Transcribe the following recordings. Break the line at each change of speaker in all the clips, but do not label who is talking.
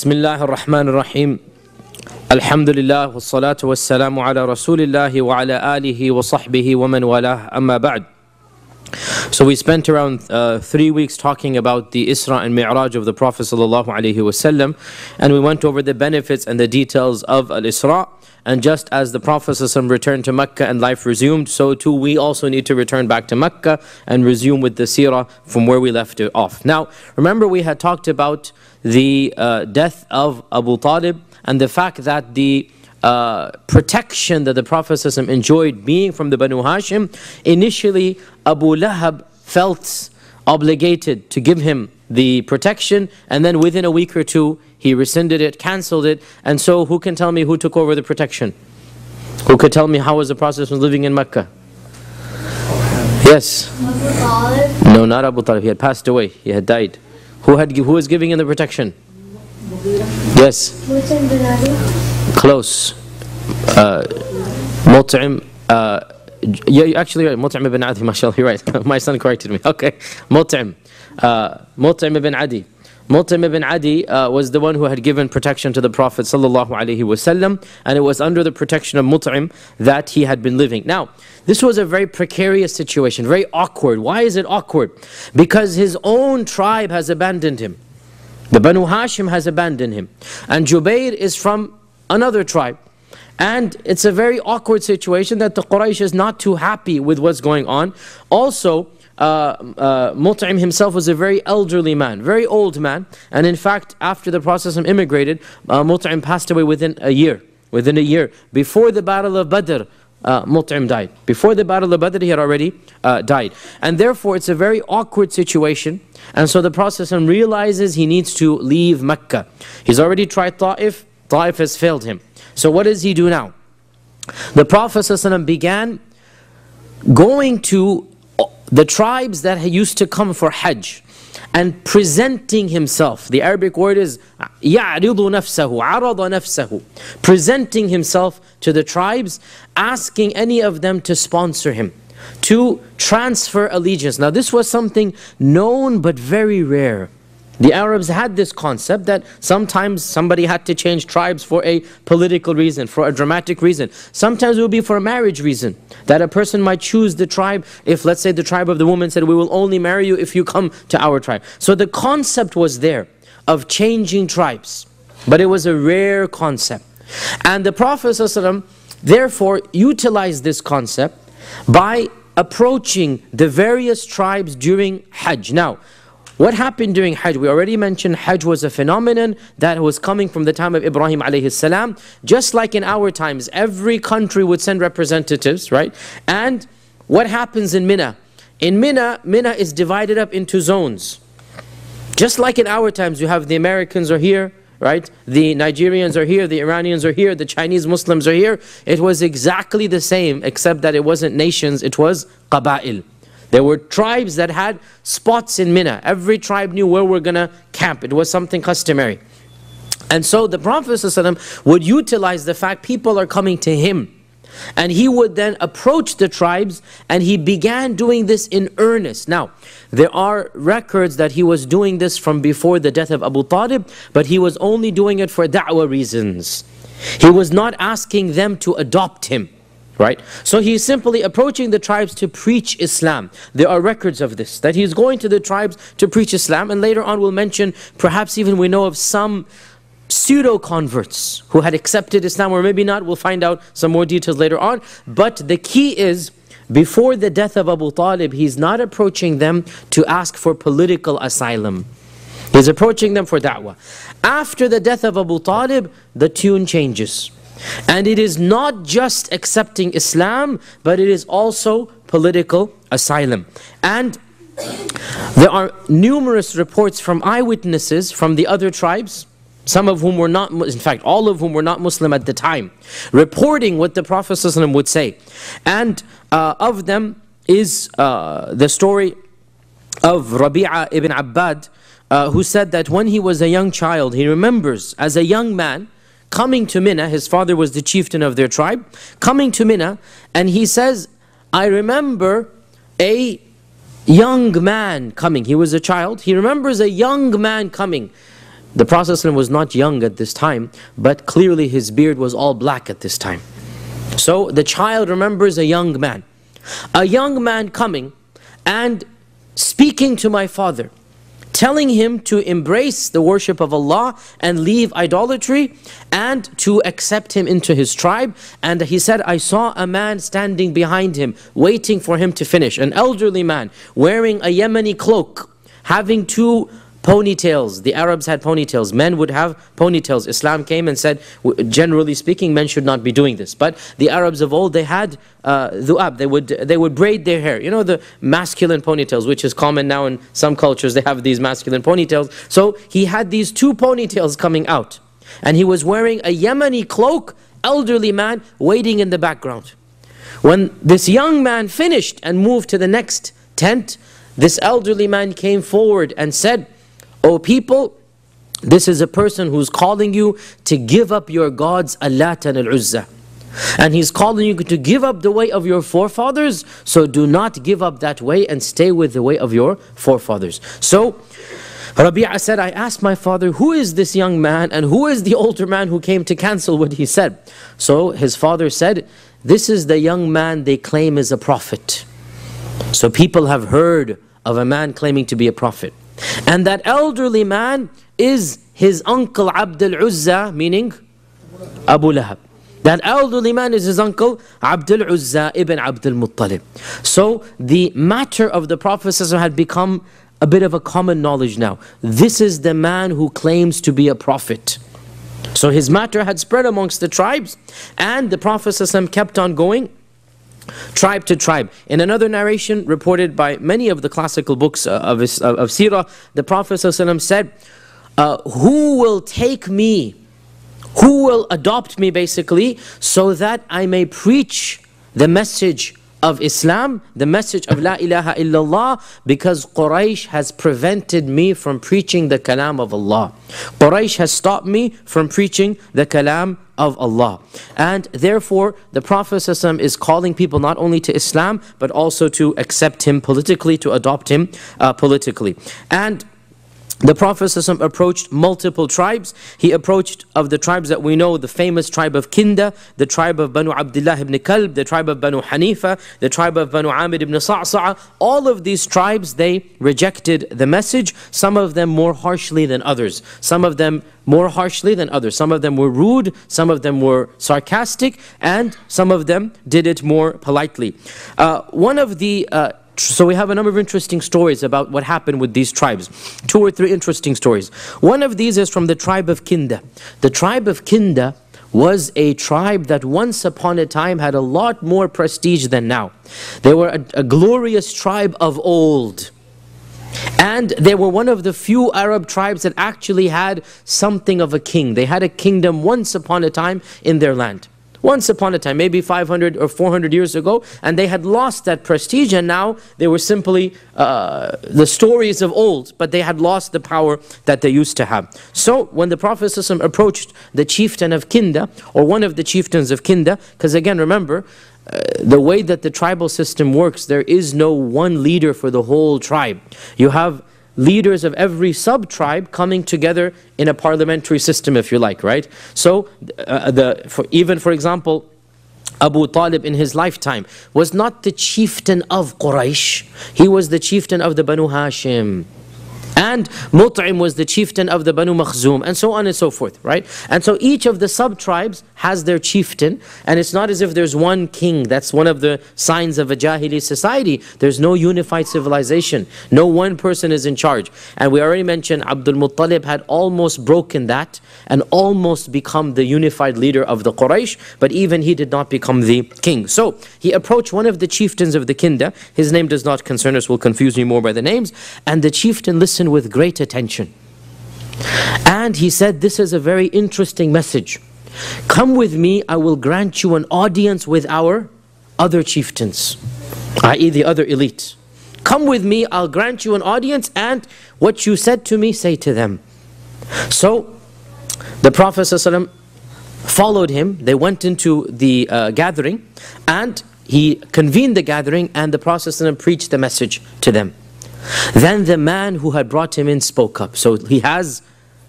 بسم الله الرحمن الرحيم الحمد لله والصلاة والسلام على رسول الله وعلى آله وصحبه ومن والاه أما بعد. So we spent around 3 weeks talking about the Isra and Mi'raj of the Prophet sallallahu alaihi wasallam, and we went over the benefits and the details of Al-Isra. And just as the Prophet ﷺ returned to Mecca and life resumed, so too we also need to return back to Mecca and resume with the seerah from where we left it off. Now, remember we had talked about the death of Abu Talib and the fact that the protection that the Prophet ﷺ enjoyed being from the Banu Hashim. Initially, Abu Lahab felt obligated to give him the protection, and then within a week or two, he rescinded it, cancelled it. And so who can tell me who took over the protection? Who could tell me how was the process of living in Mecca? Yes? Abu Talib? No, not Abu Talib. He had passed away. He had died. Who was giving him the protection? Yes?
Mut'im bin Adi?
Close. Mut'im. Yeah, actually right. Mut'im ibn Adi, mashallah, you're right. My son corrected me. Okay. Mut'im. Mut'im ibn Adi. Mut'im ibn Adi was the one who had given protection to the Prophet sallallahu alaihi wasallam, and it was under the protection of Mut'im that he had been living. Now, this was a very precarious situation, very awkward. Why is it awkward? Because his own tribe has abandoned him. The Banu Hashim has abandoned him. And Jubayr is from another tribe. And it's a very awkward situation that the Quraysh is not too happy with what's going on. Also, Mut'im himself was a very elderly man, very old man, and in fact after the Prophet immigrated, Mut'im passed away within a year. Before the Battle of Badr, Mut'im died. Before the Battle of Badr he had already died, and therefore it's a very awkward situation. And so the Prophet realizes he needs to leave Mecca. He's already tried Ta'if has failed him. So what does he do now? The Prophet began going to the tribes that used to come for Hajj and presenting himself. The Arabic word is يَعْرِضُ نَفْسَهُ عَرَضَ نَفْسَهُ, presenting himself to the tribes, asking any of them to sponsor him, to transfer allegiance. Now this was something known but very rare. The Arabs had this concept that sometimes somebody had to change tribes for a political reason, for a dramatic reason. Sometimes it would be for a marriage reason, that a person might choose the tribe. If, let's say, the tribe of the woman said, we will only marry you if you come to our tribe. So the concept was there of changing tribes, but it was a rare concept. And the Prophet ﷺ therefore utilized this concept by approaching the various tribes during Hajj. Now, what happened during Hajj? We already mentioned Hajj was a phenomenon that was coming from the time of Ibrahim alayhi salam. Just like in our times, every country would send representatives, right? And what happens in Mina? In Mina is divided up into zones. Just like in our times, you have the Americans are here, right? The Nigerians are here, the Iranians are here, the Chinese Muslims are here. It was exactly the same, except that it wasn't nations, it was qaba'il. There were tribes that had spots in Mina. Every tribe knew where we're going to camp. It was something customary. And so the Prophet ﷺ would utilize the fact people are coming to him. And he would then approach the tribes, and he began doing this in earnest. Now, there are records that he was doing this from before the death of Abu Talib, but he was only doing it for da'wah reasons. He was not asking them to adopt him. Right? So he's simply approaching the tribes to preach Islam. There are records of this, that he's going to the tribes to preach Islam, and later on we'll mention, perhaps even we know of some pseudo-converts who had accepted Islam, or maybe not. We'll find out some more details later on. But the key is, before the death of Abu Talib, he's not approaching them to ask for political asylum. He's approaching them for da'wah. After the death of Abu Talib, the tune changes. And it is not just accepting Islam, but it is also political asylum. And there are numerous reports from eyewitnesses from the other tribes, some of whom were not, in fact, all of whom were not Muslim at the time, reporting what the Prophet ﷺ would say. And of them is the story of Rabi'a ibn Abbad, who said that when he was a young child, he remembers as a young man, coming to Mina. His father was the chieftain of their tribe, coming to Mina, and he says, I remember a young man coming. He was a child. He remembers a young man coming The Prophet ﷺ was not young at this time, but clearly his beard was all black at this time. So the child remembers a young man. A young man coming and speaking to my father, telling him to embrace the worship of Allah and leave idolatry and to accept him into his tribe. And he said, I saw a man standing behind him, waiting for him to finish. An elderly man wearing a Yemeni cloak, having two ponytails. The Arabs had ponytails. Men would have ponytails. Islam came and said, generally speaking, men should not be doing this. But the Arabs of old, they had dhu'ab. They would braid their hair. You know, the masculine ponytails, which is common now in some cultures. They have these masculine ponytails. So he had these two ponytails coming out. And he was wearing a Yemeni cloak, elderly man, waiting in the background. When this young man finished and moved to the next tent, this elderly man came forward and said, O people, this is a person who's calling you to give up your gods, Allat and Al-Uzza. And he's calling you to give up the way of your forefathers, so do not give up that way and stay with the way of your forefathers. So, Rabi'a said, I asked my father, who is this young man and who is the older man who came to cancel what he said? So his father said, this is the young man they claim is a prophet. So people have heard of a man claiming to be a prophet. And that elderly man is his uncle Abd al-Uzza, meaning Abu Lahab. That elderly man is his uncle Abd al-Uzza ibn Abd al-Muttalib. So the matter of the Prophet had become a bit of a common knowledge now. This is the man who claims to be a prophet. So his matter had spread amongst the tribes, and the Prophet kept on going tribe to tribe. In another narration reported by many of the classical books of Sirah, the Prophet ﷺ said, who will take me, who will adopt me basically, so that I may preach the message of Islam, the message of La ilaha illallah, because Quraysh has prevented me from preaching the kalam of Allah. Quraysh has stopped me from preaching the kalam of Allah. And therefore, the Prophet ﷺ is calling people not only to Islam, but also to accept him politically, to adopt him politically. And the Prophet ﷺ approached multiple tribes. He approached of the tribes that we know, the famous tribe of Kinda, the tribe of Banu Abdullah ibn Kalb, the tribe of Banu Hanifa, the tribe of Banu Amir ibn Sa'sa'a. All of these tribes, they rejected the message, some of them more harshly than others. Some of them more harshly than others. Some of them were rude, some of them were sarcastic, and some of them did it more politely. So we have a number of interesting stories about what happened with these tribes. 2 or 3 interesting stories. One of these is from the tribe of Kinda. The tribe of Kinda was a tribe that once upon a time had a lot more prestige than now. They were a glorious tribe of old. And they were one of the few Arab tribes that actually had something of a king. They had a kingdom once upon a time in their land. Once upon a time, maybe 500 or 400 years ago, and they had lost that prestige, and now they were simply the stories of old, but they had lost the power that they used to have. So when the Prophet ﷺ approached the chieftain of Kinda, or one of the chieftains of Kinda, because again, remember, the way that the tribal system works, there is no one leader for the whole tribe. You have leaders of every sub-tribe coming together in a parliamentary system, if you like, right? So, even for example, Abu Talib in his lifetime was not the chieftain of Quraysh. He was the chieftain of the Banu Hashim. And Mut'im was the chieftain of the Banu Makhzum, and so on and so forth, right? And so each of the sub-tribes has their chieftain, and it's not as if there's one king. That's one of the signs of a Jahili society. There's no unified civilization. No one person is in charge. And we already mentioned Abdul Muttalib had almost broken that and almost become the unified leader of the Quraysh, but even he did not become the king. So he approached one of the chieftains of the Kinda. His name does not concern us, will confuse me more by the names. And the chieftain listened with great attention. And he said, this is a very interesting message. Come with me, I will grant you an audience with our other chieftains, i.e. the other elite. Come with me, I'll grant you an audience, and what you said to me, say to them. So the Prophet ﷺ followed him. They went into the gathering, and he convened the gathering, and the Prophet ﷺ preached the message to them. Then the man who had brought him in spoke up. So he has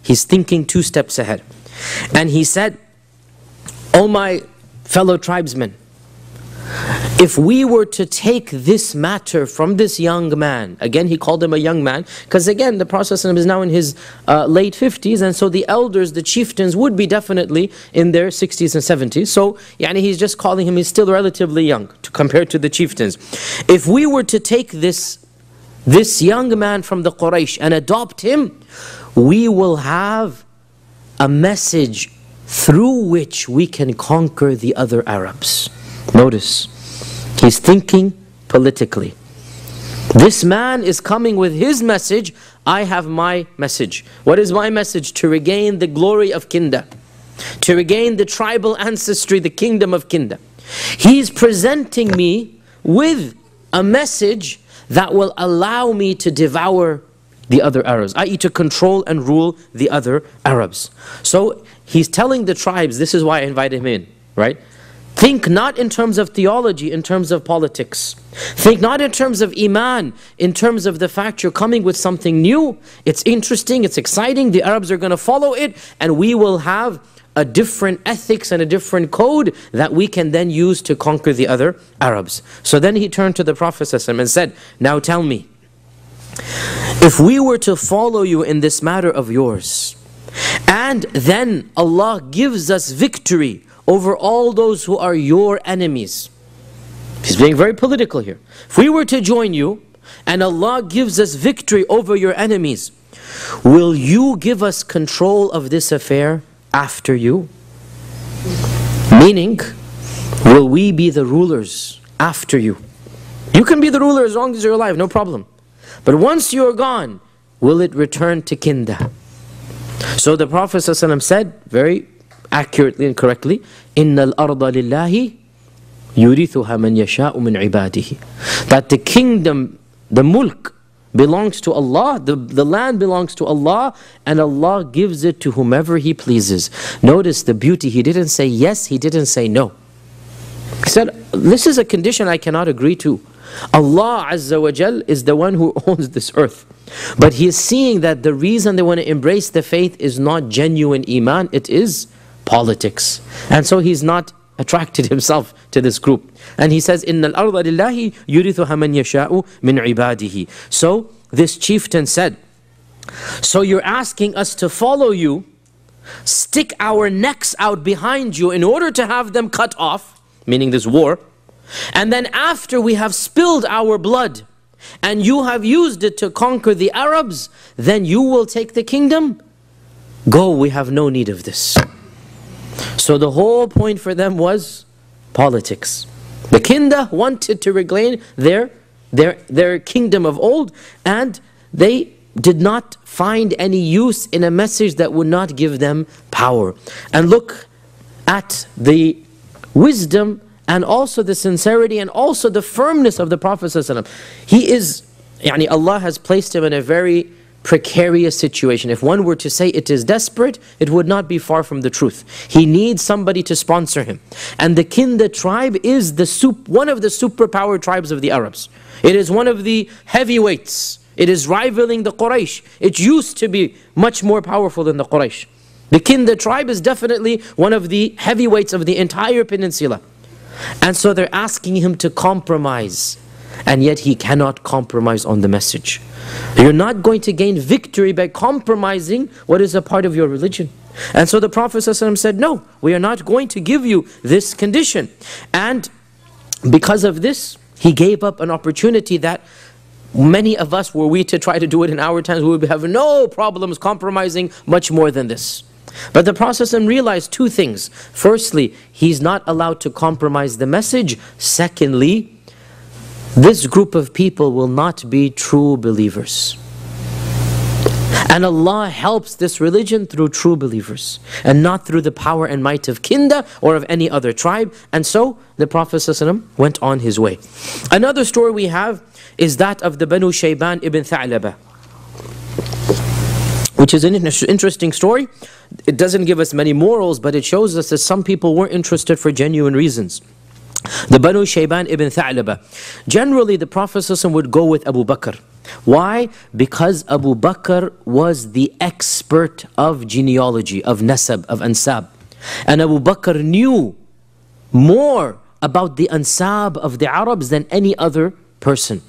He's thinking 2 steps ahead. And he said, "O my fellow tribesmen, if we were to take this matter from this young man," again he called him a young man, because again the Prophet ﷺ is now in his late 50s, and so the elders, the chieftains would be definitely in their 60s and 70s. So he's just calling him, he's still relatively young compared to the chieftains. If we were to take this young man from the Quraysh and adopt him, we will have a message through which we can conquer the other Arabs. Notice, he's thinking politically. This man is coming with his message, I have my message. What is my message? To regain the glory of Kinda, to regain the tribal ancestry, the kingdom of Kinda. He's presenting me with a message that will allow me to devour the other Arabs, i.e. to control and rule the other Arabs. So he's telling the tribes, this is why I invited him in, right? Think not in terms of theology, in terms of politics. Think not in terms of iman, in terms of the fact you're coming with something new. It's interesting, it's exciting, the Arabs are going to follow it, and we will have a different ethics and a different code that we can then use to conquer the other Arabs. So then he turned to the Prophet ﷺ and said, "Now tell me, if we were to follow you in this matter of yours, and then Allah gives us victory over all those who are your enemies." He's being very political here. If we were to join you, and Allah gives us victory over your enemies, will you give us control of this affair after you? Meaning, will we be the rulers after you? You can be the ruler as long as you're alive, no problem. But once you're gone, will it return to Kinda? So the Prophet ﷺ said, very accurately and correctly, "Inna al-arda lillahi yurithuha man yasha'u min ibadihi." That the kingdom, the mulk, belongs to Allah, the land belongs to Allah, and Allah gives it to whomever He pleases. Notice the beauty, He didn't say yes, He didn't say no. He said, this is a condition I cannot agree to. Allah Azza wa Jal is the one who owns this earth. But He is seeing that the reason they want to embrace the faith is not genuine iman, it is politics. And so He's not attracted Himself to this group. And He says, "Inna al-arda lillahi yurithuha man yasha'u min ibadihi." So this chieftain said, "So you're asking us to follow you, stick our necks out behind you in order to have them cut off," meaning this war, "and then after we have spilled our blood and you have used it to conquer the Arabs, then you will take the kingdom? Go, we have no need of this." So the whole point for them was politics. The Kinda wanted to regain their kingdom of old, and they did not find any use in a message that would not give them power. And look at the wisdom and also the sincerity and also the firmness of the Prophet ﷺ. He is, Allah has placed him in a very precarious situation. If one were to say it is desperate, it would not be far from the truth. He needs somebody to sponsor him. And the Kinda tribe is one of the superpower tribes of the Arabs. It is one of the heavyweights. It is rivaling the Quraysh. It used to be much more powerful than the Quraysh. The Kinda tribe is definitely one of the heavyweights of the entire peninsula. And so they're asking him to compromise. And yet he cannot compromise on the message. You're not going to gain victory by compromising what is a part of your religion. And so the Prophet ﷺ said, "No, we are not going to give you this condition." And because of this, he gave up an opportunity that many of us, were we to try to do it in our times, we would have no problems compromising much more than this. But the Prophet ﷺ realized 2 things. Firstly, he's not allowed to compromise the message. Secondly, this group of people will not be true believers. And Allah helps this religion through true believers, and not through the power and might of Kinda or of any other tribe. And so the Prophet ﷺ went on his way. Another story we have is that of the Banu Shayban ibn Tha'laba, which is an interesting story. It doesn't give us many morals, but it shows us that some people weren't interested for genuine reasons. The Banu Shayban ibn Tha'laba. Generally, the Prophet ﷺ would go with Abu Bakr. Why? Because Abu Bakr was the expert of genealogy, of nasab, of ansab. And Abu Bakr knew more about the ansab of the Arabs than any other person.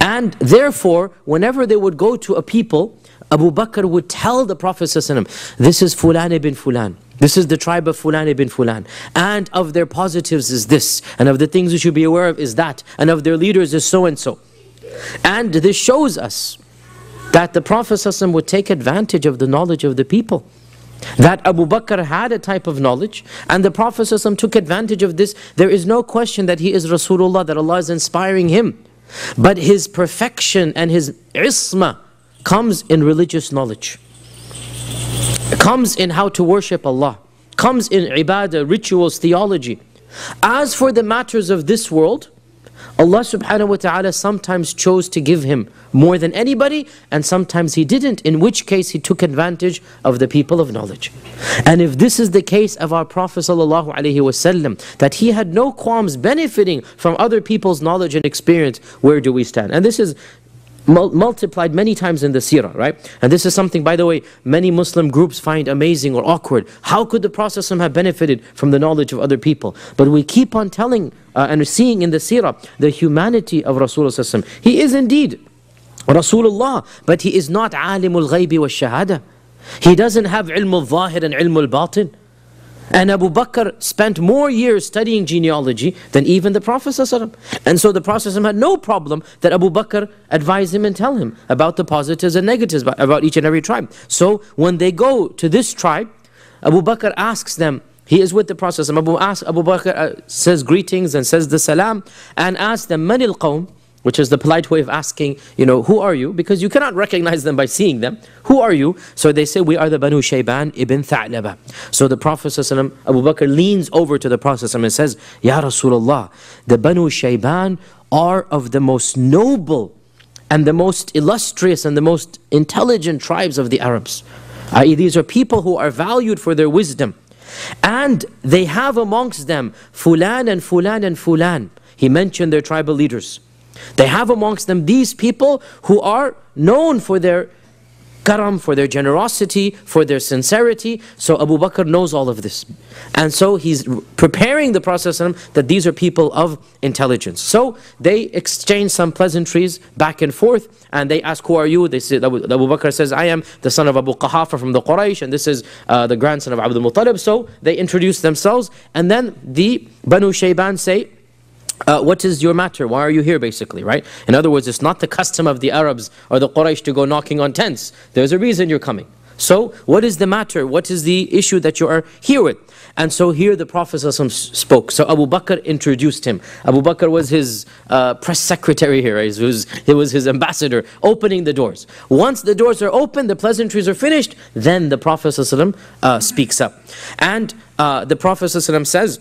And therefore, whenever they would go to a people, Abu Bakr would tell the Prophet ﷺ, this is Fulan ibn Fulan. This is the tribe of Fulan ibn Fulan. And of their positives is this. And of the things you should be aware of is that. And of their leaders is so and so. And this shows us that the Prophet ﷺ would take advantage of the knowledge of the people. That Abu Bakr had a type of knowledge, and the Prophet ﷺ took advantage of this. There is no question that he is Rasulullah, that Allah is inspiring him. But his perfection and his isma comes in religious knowledge. Comes in how to worship Allah. Comes in ibadah, rituals, theology. As for the matters of this world, Allah subhanahu wa ta'ala sometimes chose to give him more than anybody, and sometimes he didn't, in which case he took advantage of the people of knowledge. And if this is the case of our Prophet sallallahu alaihi wasallam, that he had no qualms benefiting from other people's knowledge and experience, where do we stand? And this is multiplied many times in the seerah, right? And this is something, by the way, many Muslim groups find amazing or awkward. How could the Prophet have benefited from the knowledge of other people? But we keep on telling and seeing in the seerah the humanity of Rasulullah. He is indeed Rasulullah, but he is not alimul ghaybi wa shahada. He doesn't have ilmul zahir and ilmul batin. And Abu Bakr spent more years studying genealogy than even the Prophet ﷺ. And so the Prophet ﷺ had no problem that Abu Bakr advise him and tell him about the positives and negatives about each and every tribe. So when they go to this tribe, Abu Bakr asks them, he is with the Prophet ﷺ. Abu Bakr says greetings and says the salam, and asks them, manil qawm, which is the polite way of asking, who are you? Because you cannot recognize them by seeing them. Who are you? So they say, we are the Banu Shayban ibn Tha'laba. So the Prophet ﷺ, Abu Bakr leans over to the Prophet ﷺ and says, Ya Rasulullah, the Banu Shayban are of the most noble and the most illustrious and the most intelligent tribes of the Arabs. I.e., these are people who are valued for their wisdom. And they have amongst them Fulan and Fulan and Fulan. He mentioned their tribal leaders. They have amongst them these people who are known for their karam, for their generosity, for their sincerity. So Abu Bakr knows all of this. And so he's preparing the Prophet that these are people of intelligence. So they exchange some pleasantries back and forth, and they ask, who are you? They say, Abu Bakr says, I am the son of Abu Quhafa from the Quraysh, and this is the grandson of Abdul Muttalib. So they introduce themselves, and then the Banu Shayban say, what is your matter? Why are you here, basically, right? In other words, it's not the custom of the Arabs or the Quraysh to go knocking on tents. There's a reason you're coming. So, what is the matter? What is the issue that you are here with? And so here the Prophet spoke. So Abu Bakr introduced him. Abu Bakr was his press secretary here. He was his ambassador, opening the doors. Once the doors are open, the pleasantries are finished, then the Prophet speaks up. And the Prophet says,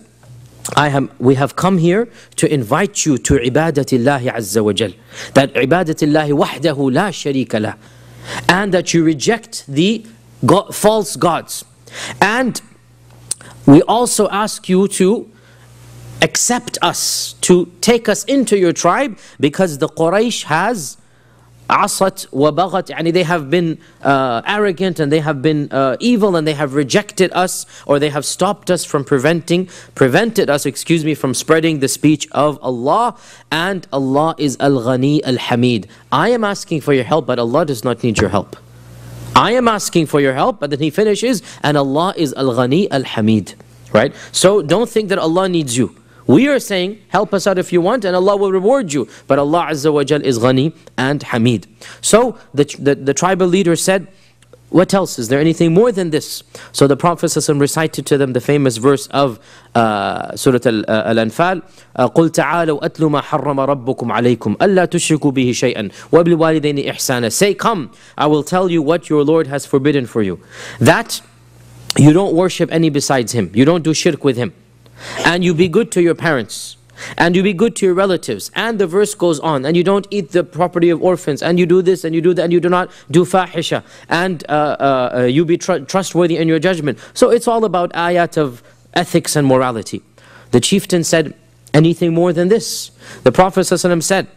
we have come here to invite you to ibadatillahi azza wa jal. That ibadatillahi wahdahu la sharika lah. And that you reject the false gods. And we also ask you to accept us, to take us into your tribe, because the Quraysh has asat wa baghat, yani they have been arrogant, and they have been evil, and they have rejected us, or they have stopped us from prevented us from spreading the speech of Allah. And Allah is Al-Ghani Al-Hamid. I am asking for your help, but Allah does not need your help. I am asking for your help, but then he finishes, and Allah is Al-Ghani Al-Hamid. Right? So don't think that Allah needs you. We are saying, help us out if you want, and Allah will reward you. But Allah Azza wa Jal is Ghani and Hamid. So the tribal leader said, what else? Is there anything more than this? So the Prophet ﷺ recited to them the famous verse of Surah Al-Anfal, قُلْ تَعَالَوْا أَتْلُ مَا حَرَّمَ رَبُّكُمْ عَلَيْكُمْ أَلَّا تُشْرِكُوا بِهِ شَيْئًا وَبِالْوَالِدَيْنِ إِحْسَانًا. Say, come, I will tell you what your Lord has forbidden for you. That you don't worship any besides Him. You don't do shirk with Him. And you be good to your parents, and you be good to your relatives, and the verse goes on, and you don't eat the property of orphans, and you do this and you do that, and you do not do fahisha, and you be trustworthy in your judgment. So it's all about ayat of ethics and morality. The chieftain said, anything more than this? The Prophet ﷺ said,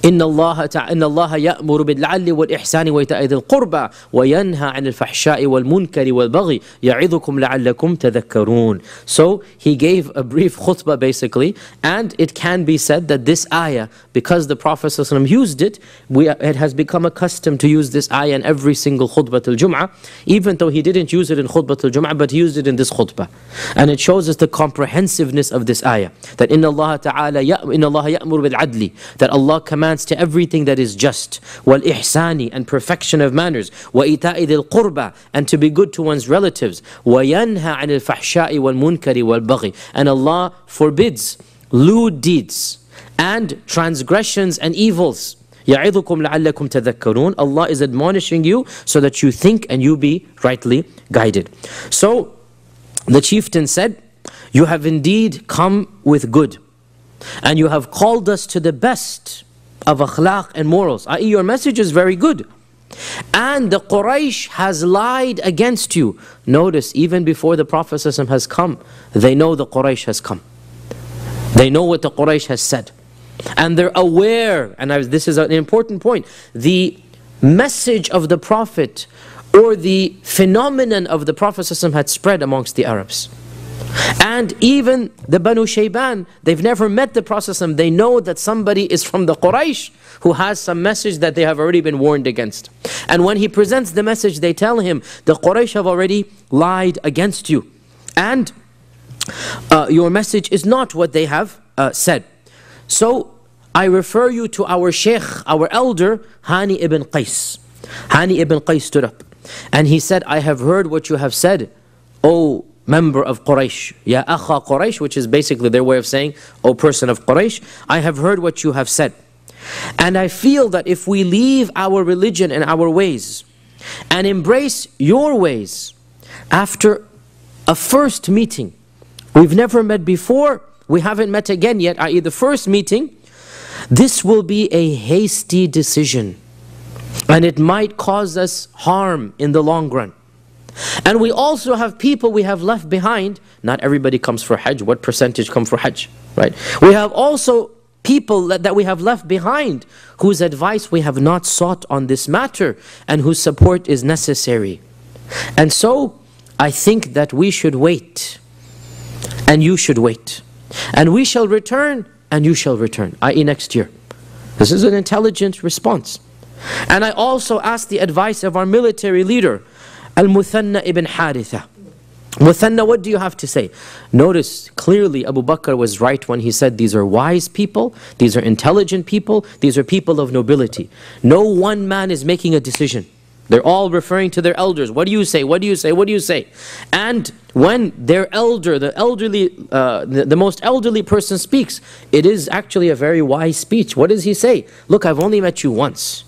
إن الله يأمر بالعدل والإحسان وإيتاء ذي القربى وينهى عن الفحشاء والمنكر والبغي يعظكم لعلكم تذكرون. So he gave a brief khutbah basically, and it can be said that this ayah, because the Prophet ﷺ used it, it has become accustomed to use this ayah in every single khutbah al-Jum'ah, even though he didn't use it in khutbah al-Jum'ah, but he used it in this khutbah. And it shows us the comprehensiveness of this ayah, that إن الله يأمر بالعدل, that Allah commands to everything that is just, والإحسان, and perfection of manners, وإيتاء ذي القربى, and to be good to one's relatives, وينهى عن الفحشاء والمنكر والبغي, and Allah forbids lewd deeds and transgressions and evils. يعظكم لعلكم تذكرون. Allah is admonishing you so that you think and you be rightly guided. So the chieftain said, you have indeed come with good, and you have called us to the best of akhlaq and morals, i.e. your message is very good. And the Quraysh has lied against you. Notice, even before the Prophet ﷺ has come, they know the Quraysh has come. They know what the Quraysh has said. And they're aware, and this is an important point, the message of the Prophet, or the phenomenon of the Prophet ﷺ had spread amongst the Arabs. And even the Banu Shayban, they've never met the Prophet ﷺ. They know that somebody is from the Quraysh who has some message that they have already been warned against. And when he presents the message, they tell him, the Quraysh have already lied against you. And your message is not what they have said. So I refer you to our Shaykh, our elder, Hani ibn Qais. Hani ibn Qais stood up, and he said, I have heard what you have said, O member of Quraysh, Ya Akha Quraysh, which is basically their way of saying, O person of Quraysh, I have heard what you have said. And I feel that if we leave our religion and our ways and embrace your ways after a first meeting, we've never met before, we haven't met again yet, i.e. the first meeting, this will be a hasty decision, and it might cause us harm in the long run. And we also have people we have left behind. Not everybody comes for Hajj. What percentage come for Hajj? Right? We have also people that we have left behind whose advice we have not sought on this matter and whose support is necessary. And so I think that we should wait, and you should wait, and we shall return and you shall return, i.e. next year. This is an intelligent response. And I also ask the advice of our military leader, Al-Muthanna ibn Haritha. Muthanna, what do you have to say? Notice clearly Abu Bakr was right when he said these are wise people, these are intelligent people, these are people of nobility. No one man is making a decision. They're all referring to their elders. What do you say? What do you say? What do you say? And when their elder, the most elderly person speaks, it is actually a very wise speech. What does he say? Look, I've only met you once.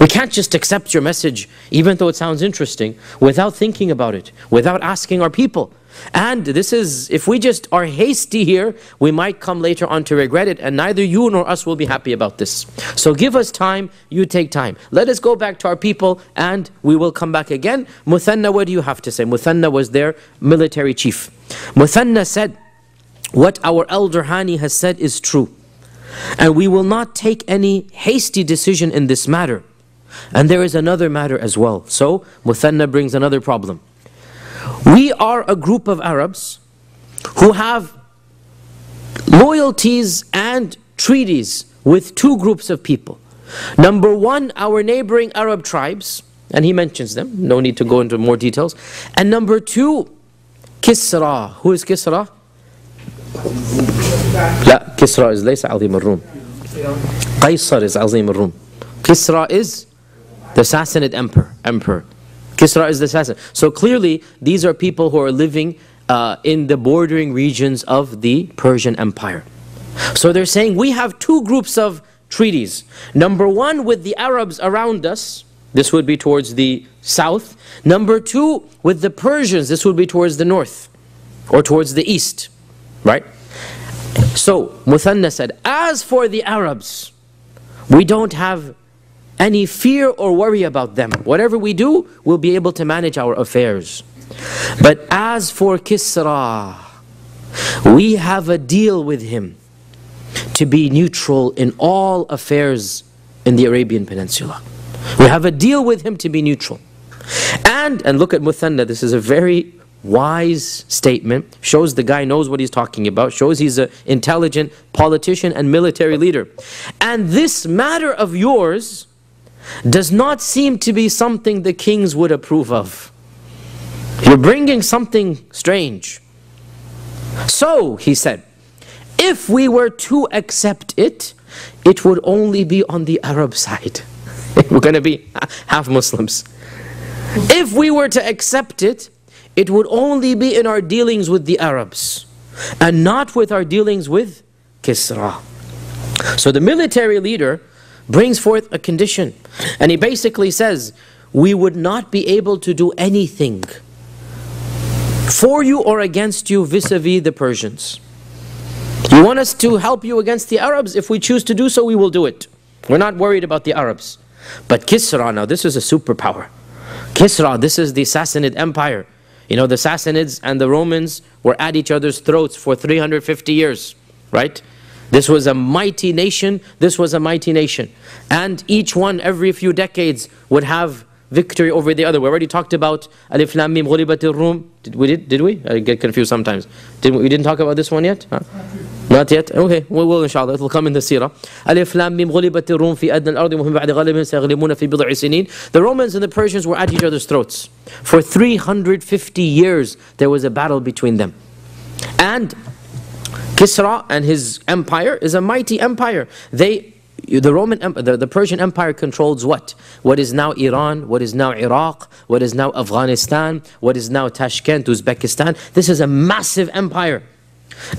We can't just accept your message, even though it sounds interesting, without thinking about it, without asking our people. And this is, if we just are hasty here, we might come later on to regret it, and neither you nor us will be happy about this. So give us time, you take time. Let us go back to our people, and we will come back again. Muthanna, what do you have to say? Muthanna was their military chief. Muthanna said, what our elder Hani has said is true, and we will not take any hasty decision in this matter. And there is another matter as well. So Muthanna brings another problem. We are a group of Arabs who have loyalties and treaties with two groups of people. Number one, our neighboring Arab tribes, and he mentions them, no need to go into more details. And number two, Kisra. Who is Kisra? لا, Kisra is ليس عظيم الروم. Qaisar is عظيم الروم. Kisra is the Sassanid emperor. Kisra is the Sassanid. So clearly, these are people who are living in the bordering regions of the Persian Empire. So they're saying, we have two groups of treaties. Number one, with the Arabs around us. This would be towards the south. Number two, with the Persians. This would be towards the north, or towards the east. Right? So, Muthanna said, as for the Arabs, we don't have any fear or worry about them. Whatever we do, we'll be able to manage our affairs. But as for Kisra, we have a deal with him. to be neutral in all affairs in the Arabian Peninsula. We have a deal with him to be neutral. And look at Muthanna, this is a very wise statement, shows the guy knows what he's talking about, shows he's an intelligent politician and military leader. And this matter of yours does not seem to be something the kings would approve of. You're bringing something strange. So, he said, if we were to accept it, it would only be on the Arab side. We're going to be half Muslims. If we were to accept it, it would only be in our dealings with the Arabs and not with our dealings with Kisra. So the military leader brings forth a condition, and he basically says, we would not be able to do anything for you or against you vis-a-vis the Persians. You want us to help you against the Arabs? If we choose to do so, we will do it. We're not worried about the Arabs. But Kisra, now this is a superpower. Kisra, this is the Sassanid Empire. You know, the Sassanids and the Romans were at each other's throats for 350 years, right? This was a mighty nation, this was a mighty nation. And each one, every few decades, would have victory over the other. We already talked about Alif Lam Mim Ghulibatir Rum. Did we? I get confused sometimes. We didn't talk about this one yet? Huh? Not yet? Okay, we will inshallah. It will come in the seerah. Alif Lam Mim Ghulibatir Rum fi adna al-ardi wa hum ba'da ghalibihim sayaghlibuna fi bid'i sinin. The Romans and the Persians were at each other's throats. For 350 years there was a battle between them. And Kisra and his empire is a mighty empire. The Persian Empire controls what? What is now Iran, what is now Iraq, what is now Afghanistan, what is now Tashkent, Uzbekistan. This is a massive empire.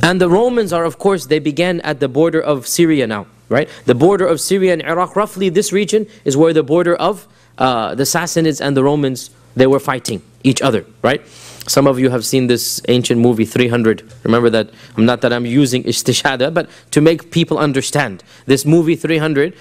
And the Romans are, of course, they began at the border of Syria now, right? The border of Syria and Iraq, roughly this region is where the border of the Sassanids and the Romans, they were fighting each other, right? Some of you have seen this ancient movie 300. Remember that, not that I'm using istishada, but to make people understand. This movie 300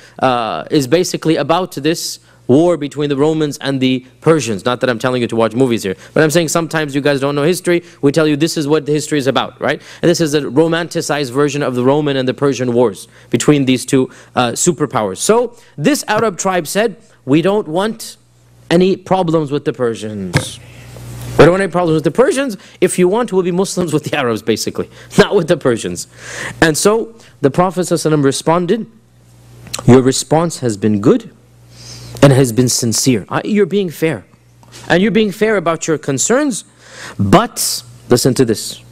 is basically about this war between the Romans and the Persians. Not that I'm telling you to watch movies here, but I'm saying sometimes you guys don't know history. We tell you this is what the history is about, right? And this is a romanticized version of the Roman and the Persian wars between these two superpowers. So this Arab tribe said, we don't want any problems with the Persians. We don't want any problems with the Persians. If you want, we'll be Muslims with the Arabs, basically, not with the Persians. And so the Prophet ﷺ responded, your response has been good and has been sincere. You're being fair. And you're being fair about your concerns. But, listen to this,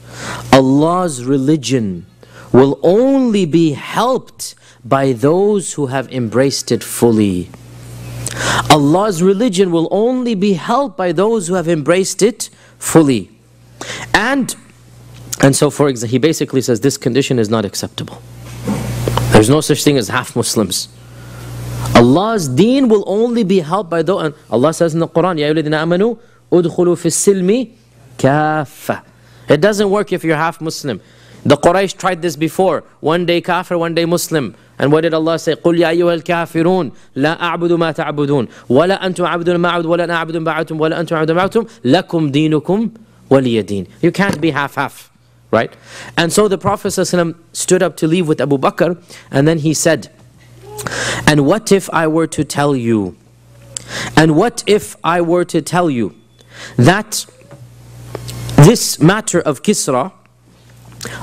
Allah's religion will only be helped by those who have embraced it fully. Allah's religion will only be helped by those who have embraced it fully. And so, for example, he basically says this condition is not acceptable. There's no such thing as half Muslims. Allah's deen will only be helped by those. And Allah says in the Quran, Ya ayyuhalladhina amanu udkhulu fis silmi kaffa. It doesn't work if you're half Muslim. The Quraysh tried this before. One day kafir, one day Muslim. And what did Allah say? قُلْ يَا أَيُّهَا الْكَافِرُونَ لَا أَعْبُدُ مَا تَعْبُدُونَ وَلَا أَنْتُمْ عَبْدُونَ مَا أَعْبُدُ وَلَا أَنَا عَبْدٌ مَا عَبْدُمْ وَلَا أَنْتُمْ عَبْدٌ مَا عَبْدُمْ لَكُمْ دِينُكُمْ وَلِيَ دِينِ. You can't be half-half, right? And so the Prophet ﷺ stood up to leave with Abu Bakr, and then he said, and what if I were to tell you, and what if I were to tell you that this matter of Kisra,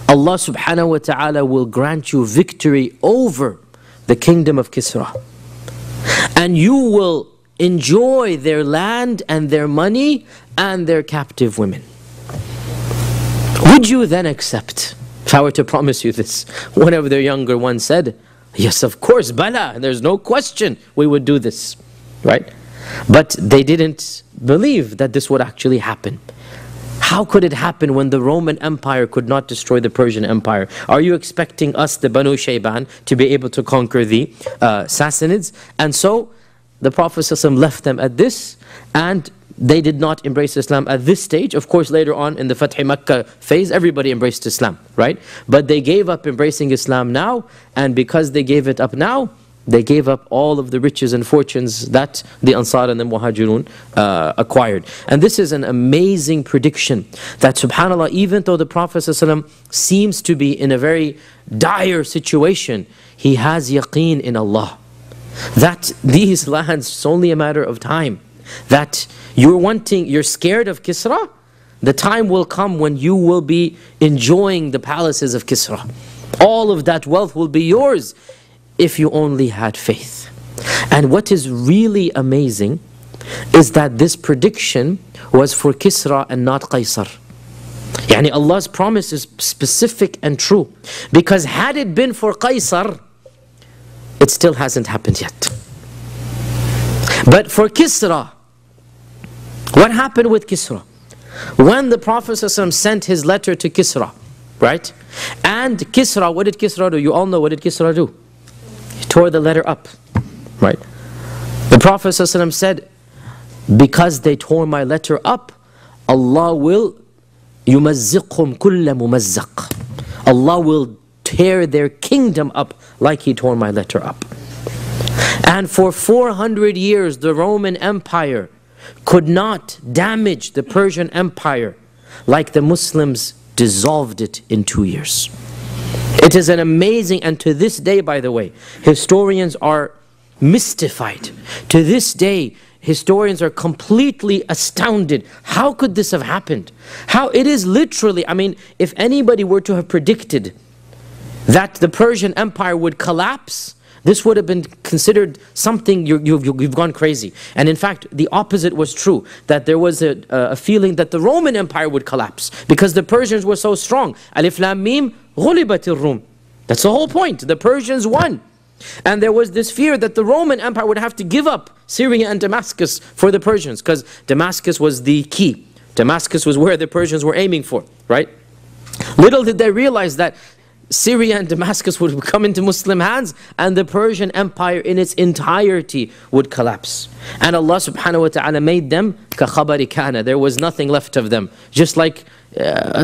Allah subhanahu wa ta'ala will grant you victory over the kingdom of Kisra, and you will enjoy their land and their money and their captive women. Would you then accept if I were to promise you this? One of their younger ones said, yes, of course, bala, there's no question we would do this, right? But they didn't believe that this would actually happen. How could it happen when the Roman Empire could not destroy the Persian Empire? Are you expecting us, the Banu Shayban, to be able to conquer the Sassanids? And so the Prophet ﷺ left them at this, and they did not embrace Islam at this stage. Of course, later on in the Fath Makkah phase, everybody embraced Islam, right? But they gave up embracing Islam now, and because they gave it up now, they gave up all of the riches and fortunes that the Ansar and the Muhajirun acquired. And this is an amazing prediction that subhanAllah, even though the Prophet ﷺ seems to be in a very dire situation, he has yaqeen in Allah that these lands, it's only a matter of time. That you're scared of Kisra, the time will come when you will be enjoying the palaces of Kisra. All of that wealth will be yours if you only had faith. And what is really amazing is that this prediction was for Kisra and not Qaisar. Yani Allah's promise is specific and true. Because had it been for Qaisar, it still hasn't happened yet. But for Kisra, what happened with Kisra? When the Prophet ﷺ sent his letter to Kisra, right? And Kisra, what did Kisra do? You all know, what did Kisra do? He tore the letter up, right? The Prophet ﷺ said, because they tore my letter up, Allah will يُمَزِّقْهُمْ كُلَّ مُمَزَّقٍ. Allah will tear their kingdom up like He tore my letter up. And for 400 years, the Roman Empire could not damage the Persian Empire like the Muslims dissolved it in 2 years. It is an amazing, and to this day, by the way, historians are mystified. To this day, historians are completely astounded. How could this have happened? How it is literally, I mean, if anybody were to have predicted that the Persian Empire would collapse, this would have been considered something, you've gone crazy. And in fact, the opposite was true, that there was a feeling that the Roman Empire would collapse because the Persians were so strong. Alif Lam Mim, ghulibatir Rum. That's the whole point. The Persians won. And there was this fear that the Roman Empire would have to give up Syria and Damascus for the Persians, because Damascus was the key. Damascus was where the Persians were aiming for, right? Little did they realize that Syria and Damascus would come into Muslim hands and the Persian Empire in its entirety would collapse. And Allah subhanahu wa ta'ala made them كَخَبَرِ كَانَ. There was nothing left of them, just like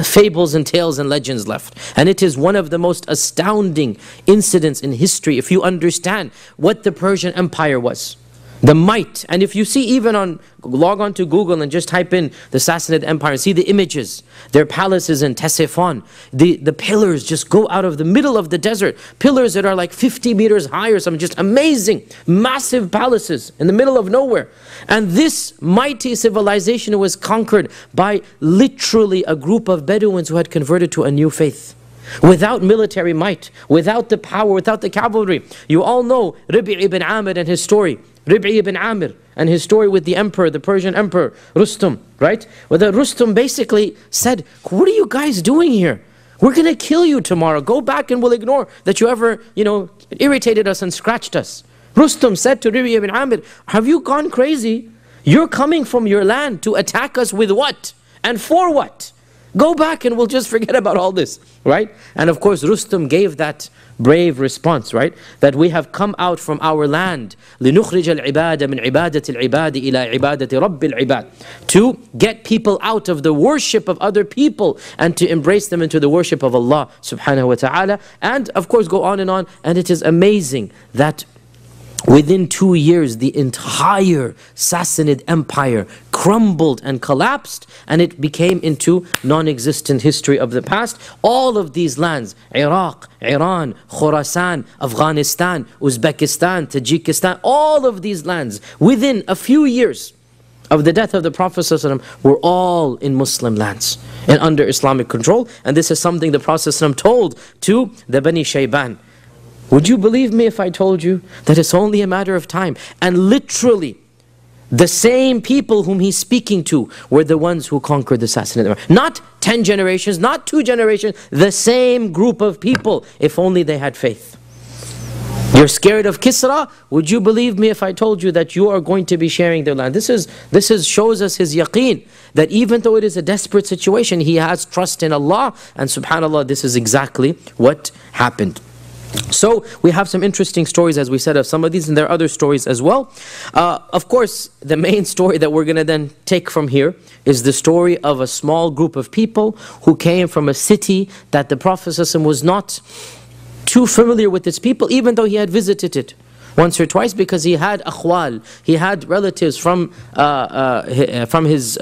fables and tales and legends left. And it is one of the most astounding incidents in history if you understand what the Persian Empire was. The might. And if you see, even log on to Google and just type in the Sassanid Empire and see the images, their palaces in Ctesiphon, the pillars just go out of the middle of the desert, pillars that are like 50 meters high or something, just amazing, massive palaces in the middle of nowhere. And this mighty civilization was conquered by literally a group of Bedouins who had converted to a new faith. Without military might, without the power, without the cavalry. You all know Rib'i ibn Amir and his story. Rib'i ibn Amir and his story with the emperor, the Persian emperor, Rustum, right? Where the Rustum basically said, what are you guys doing here? We're going to kill you tomorrow. Go back and we'll ignore that you ever, irritated us and scratched us. Rustum said to Rib'i ibn Amir, have you gone crazy? You're coming from your land to attack us with what? And for what? Go back and we'll just forget about all this, right? And of course, Rustum gave that brave response, right? That we have come out from our land لِنُخْرِجَ الْعِبَادَ مِنْ عِبَادَةِ الْعِبَادِ إِلَىٰ عِبَادَةِ رَبِّ الْعِبَادِ, to get people out of the worship of other people and to embrace them into the worship of Allah subhanahu wa ta'ala. And of course, go on. And it is amazing that within 2 years, the entire Sassanid Empire crumbled and collapsed, and it became into non-existent history of the past. All of these lands, Iraq, Iran, Khorasan, Afghanistan, Uzbekistan, Tajikistan, all of these lands, within a few years of the death of the Prophet ﷺ, were all in Muslim lands and under Islamic control. And this is something the Prophet ﷺ told to the Bani Shayban. Would you believe me if I told you that it's only a matter of time? And literally, the same people whom he's speaking to were the ones who conquered the Sassanid Empire. Not 10 generations, not 2 generations, the same group of people, if only they had faith. You're scared of Kisra? Would you believe me if I told you that you are going to be sharing their land? This shows us his yaqeen, that even though it is a desperate situation, he has trust in Allah. And subhanAllah, this is exactly what happened. So we have some interesting stories, as we said, of some of these, and there are other stories as well. Of course, the main story that we're going to then take from here is the story of a small group of people who came from a city that the Prophet ﷺ was not too familiar with its people, even though he had visited it. once or twice because he had akhwal, he had relatives from his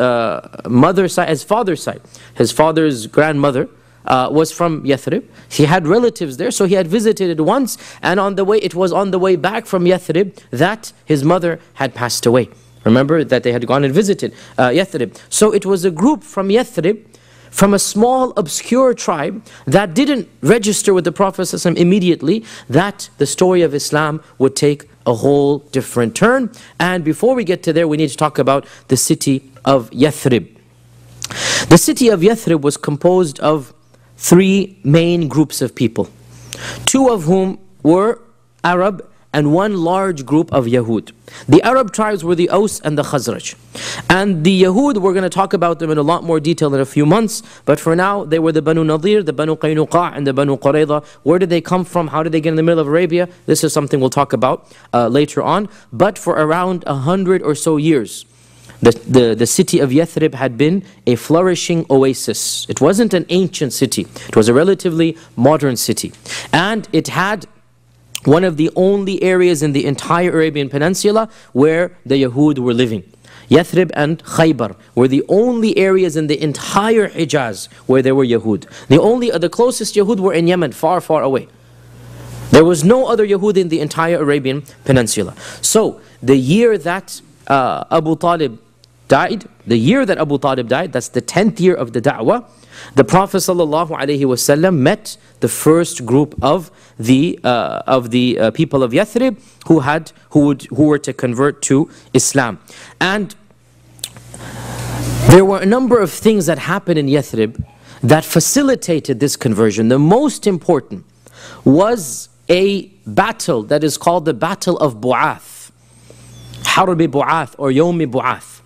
mother's side, his father's side. His father's grandmother was from Yathrib. He had relatives there, so he had visited it once, and it was on the way back from Yathrib that his mother had passed away. Remember that they had gone and visited Yathrib. So it was a group from Yathrib, from a small obscure tribe that didn't register with the Prophet ﷺ immediately, that the story of Islam would take a whole different turn. And before we get to there, we need to talk about the city of Yathrib. The city of Yathrib was composed of three main groups of people, two of whom were Arab and one large group of Yahud. The Arab tribes were the Aus and the Khazraj. And the Yahud, we're going to talk about them in a lot more detail in a few months, but for now, they were the Banu Nadir, the Banu Qaynuqa, and the Banu Qurayza. Where did they come from? How did they get in the middle of Arabia? This is something we'll talk about later on. But for around 100 or so years, the city of Yathrib had been a flourishing oasis. It wasn't an ancient city. It was a relatively modern city. And it had one of the only areas in the entire Arabian Peninsula where the Yahud were living. Yathrib and Khaybar were the only areas in the entire Hijaz where there were Yahud. The closest Yahud were in Yemen, far, far away. There was no other Yahud in the entire Arabian Peninsula. So, the year that Abu Talib died, that's the 10th year of the da'wah, the Prophet ﷺ met the first group of the people of Yathrib who were to convert to Islam. And there were a number of things that happened in Yathrib that facilitated this conversion. The most important was a battle that is called the Battle of Bu'ath, Harbi Bu'ath or Yawmi Bu'ath.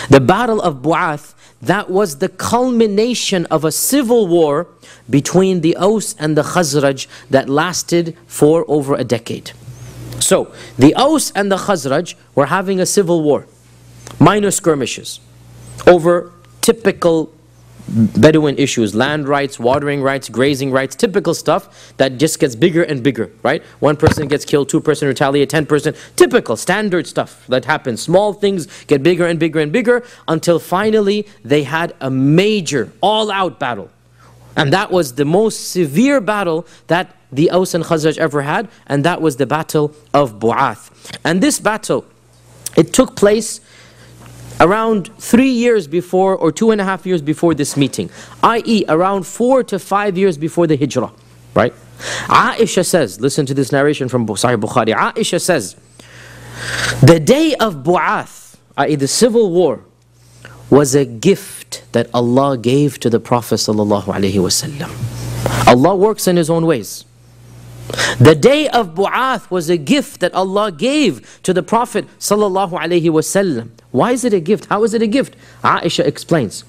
The Battle of Bu'ath, that was the culmination of a civil war between the Aus and the Khazraj that lasted for over a decade. So, the Aus and the Khazraj were having a civil war, minor skirmishes, over typical Bedouin issues, land rights, watering rights, grazing rights, typical stuff that just gets bigger and bigger, right? One person gets killed, 2 person retaliate, 10%, typical, standard stuff that happens. Small things get bigger and bigger and bigger until finally they had a major, all-out battle. And that was the most severe battle that the Aus and Khazraj ever had, and that was the Battle of Bu'ath. And this battle, it took place around 3 years before, or 2.5 years before this meeting, i.e. around 4 to 5 years before the Hijrah, right? Aisha says, listen to this narration from Sahih Bukhari, Aisha says, the day of Bu'ath, i.e. the civil war, was a gift that Allah gave to the Prophet ﷺ. Allah works in His own ways. The day of Bu'ath was a gift that Allah gave to the Prophet ﷺ. Why is it a gift? How is it a gift? Aisha explains.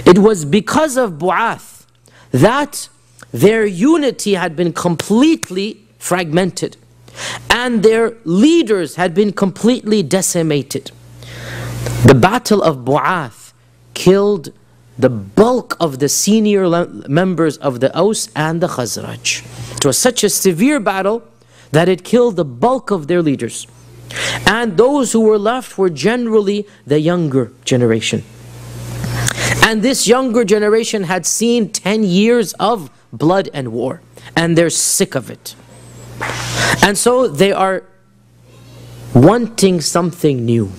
It was because of Bu'ath that their unity had been completely fragmented and their leaders had been completely decimated. The Battle of Bu'ath killed the bulk of the senior members of the Aus and the Khazraj. It was such a severe battle that it killed the bulk of their leaders. And those who were left were generally the younger generation. And this younger generation had seen 10 years of blood and war. And they're sick of it. And so they are wanting something new.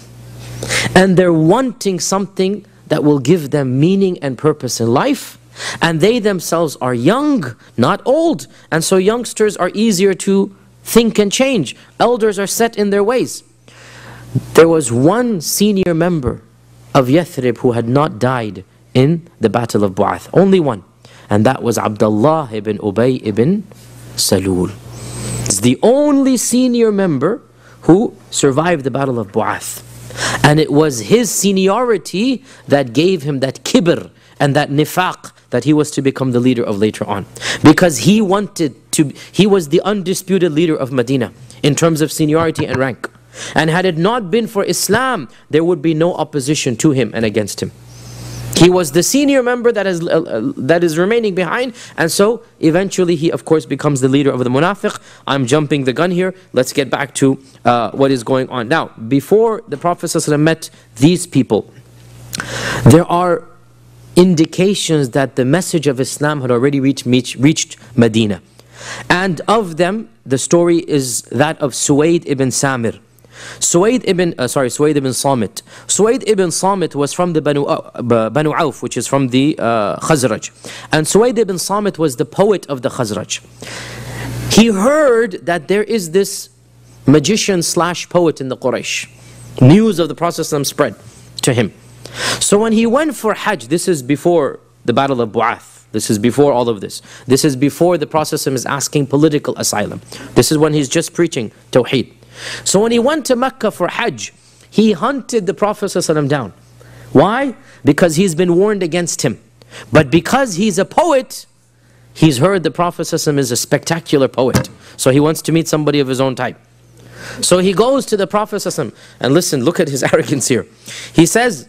And they're wanting something that will give them meaning and purpose in life. And they themselves are young, not old. And so youngsters are easier to think and change. Elders are set in their ways. There was one senior member of Yathrib who had not died in the Battle of Bu'ath. Only one. And that was Abdullah ibn Ubay ibn Salul. It's the only senior member who survived the Battle of Bu'ath. And it was his seniority that gave him that kibr and that nifaq that he was to become the leader of later on. Because he was the undisputed leader of Medina in terms of seniority and rank. And had it not been for Islam, there would be no opposition to him and against him. He was the senior member that is remaining behind, and so eventually he of course becomes the leader of the munafiq. I'm jumping the gun here. Let's get back to what is going on. Now, before the Prophet ﷺ met these people, there are indications that the message of Islam had already reached Medina. And of them, the story is that of Suwaid ibn Samir. Suwaid ibn Samit. Suwaid ibn Samit was from the Banu Auf, which is from the Khazraj. And Suwaid ibn Samit was the poet of the Khazraj. He heard that there is this magician / poet in the Quraysh. News of the Prophet ﷺ spread to him. So when he went for Hajj, this is before the Battle of Bu'ath. This is before all of this. This is before the Prophet ﷺ is asking political asylum. This is when he's just preaching Tawheed. So when he went to Mecca for Hajj, he hunted the Prophet ﷺ down. Why? Because he's been warned against him. But because he's a poet, he's heard the Prophet ﷺ is a spectacular poet. So he wants to meet somebody of his own type. So he goes to the Prophet ﷺ, and listen, look at his arrogance here. He says,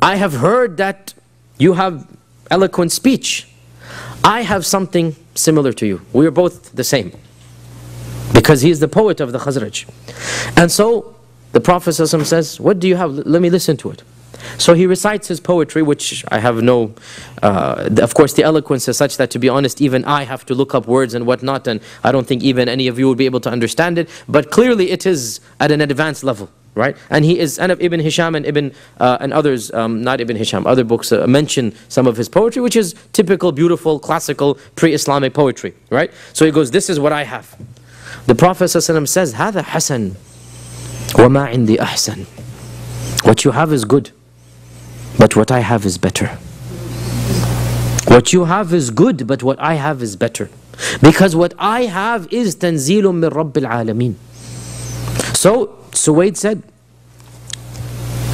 I have heard that you have eloquent speech. I have something similar to you. We are both the same. Because he is the poet of the Khazraj. And so the Prophet ﷺ says, what do you have? Let me listen to it. So he recites his poetry, which I have no, of course the eloquence is such that, to be honest, even I have to look up words and whatnot, and I don't think even any of you would be able to understand it. But clearly it is at an advanced level, right? And he is, and Ibn Hisham and others, not Ibn Hisham, other books mention some of his poetry, which is typical, beautiful, classical, pre-Islamic poetry, right? So he goes, this is what I have. The Prophet ﷺ says, هذا حسن وما عندي أحسن. What you have is good, but what I have is better. What you have is good, but what I have is better. Because what I have is تنزيل من رب العالمين. So Suwaid said,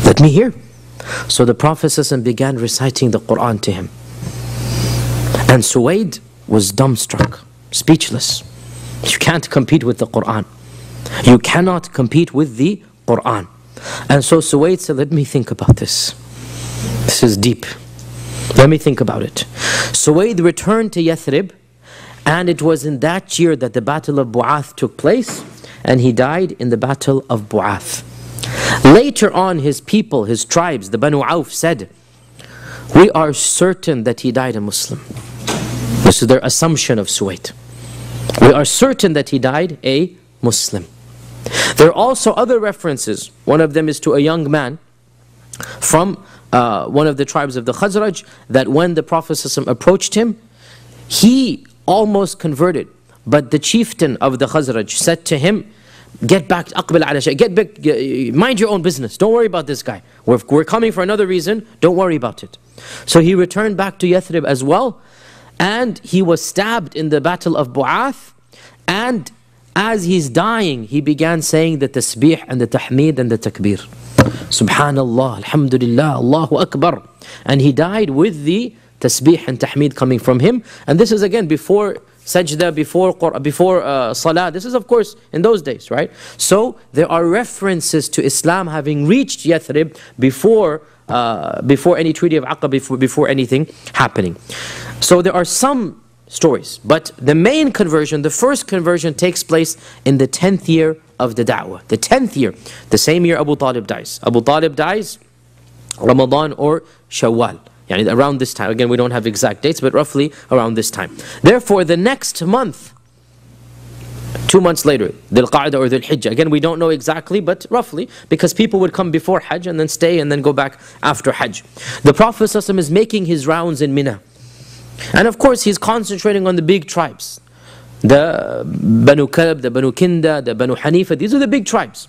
let me hear. So the Prophet ﷺ began reciting the Quran to him. And Suwaid was dumbstruck, speechless. You can't compete with the Quran. You cannot compete with the Quran. And so Suwaid said, let me think about this. This is deep. Let me think about it. Suwaid returned to Yathrib, and it was in that year that the Battle of Bu'ath took place, and he died in the Battle of Bu'ath. Later on, his people, his tribes, the Banu Auf, said, we are certain that he died a Muslim. This is their assumption of Suwaid. We are certain that he died a Muslim. There are also other references. One of them is to a young man from one of the tribes of the Khazraj, that when the Prophet ﷺ approached him, he almost converted. But the chieftain of the Khazraj said to him, get back, aqbil ala shay, get back, mind your own business. Don't worry about this guy. We're coming for another reason. Don't worry about it. So he returned back to Yathrib as well. And he was stabbed in the Battle of Bu'ath. And as he's dying, he began saying the tasbih and the tahmeed and the takbir. Subhanallah, alhamdulillah, Allahu Akbar. And he died with the tasbih and tahmeed coming from him. And this is again before sajda, before salah. This is of course in those days, right? So there are references to Islam having reached Yathrib before any treaty of Aqaba, before anything happening. So there are some stories, but the main conversion, the first conversion, takes place in the 10th year of the da'wah. The 10th year, the same year Abu Talib dies. Abu Talib dies Ramadan or Shawwal, yani around this time. Again, we don't have exact dates, but roughly around this time. Therefore, the next month, 2 months later, Dhul Qa'dah or Dhul Hijjah. Again, we don't know exactly, but roughly, because people would come before Hajj and then stay and then go back after Hajj. The Prophet ﷺ is making his rounds in Mina. And of course, he's concentrating on the big tribes. The Banu Kalb, the Banu Kinda, the Banu Hanifa, these are the big tribes.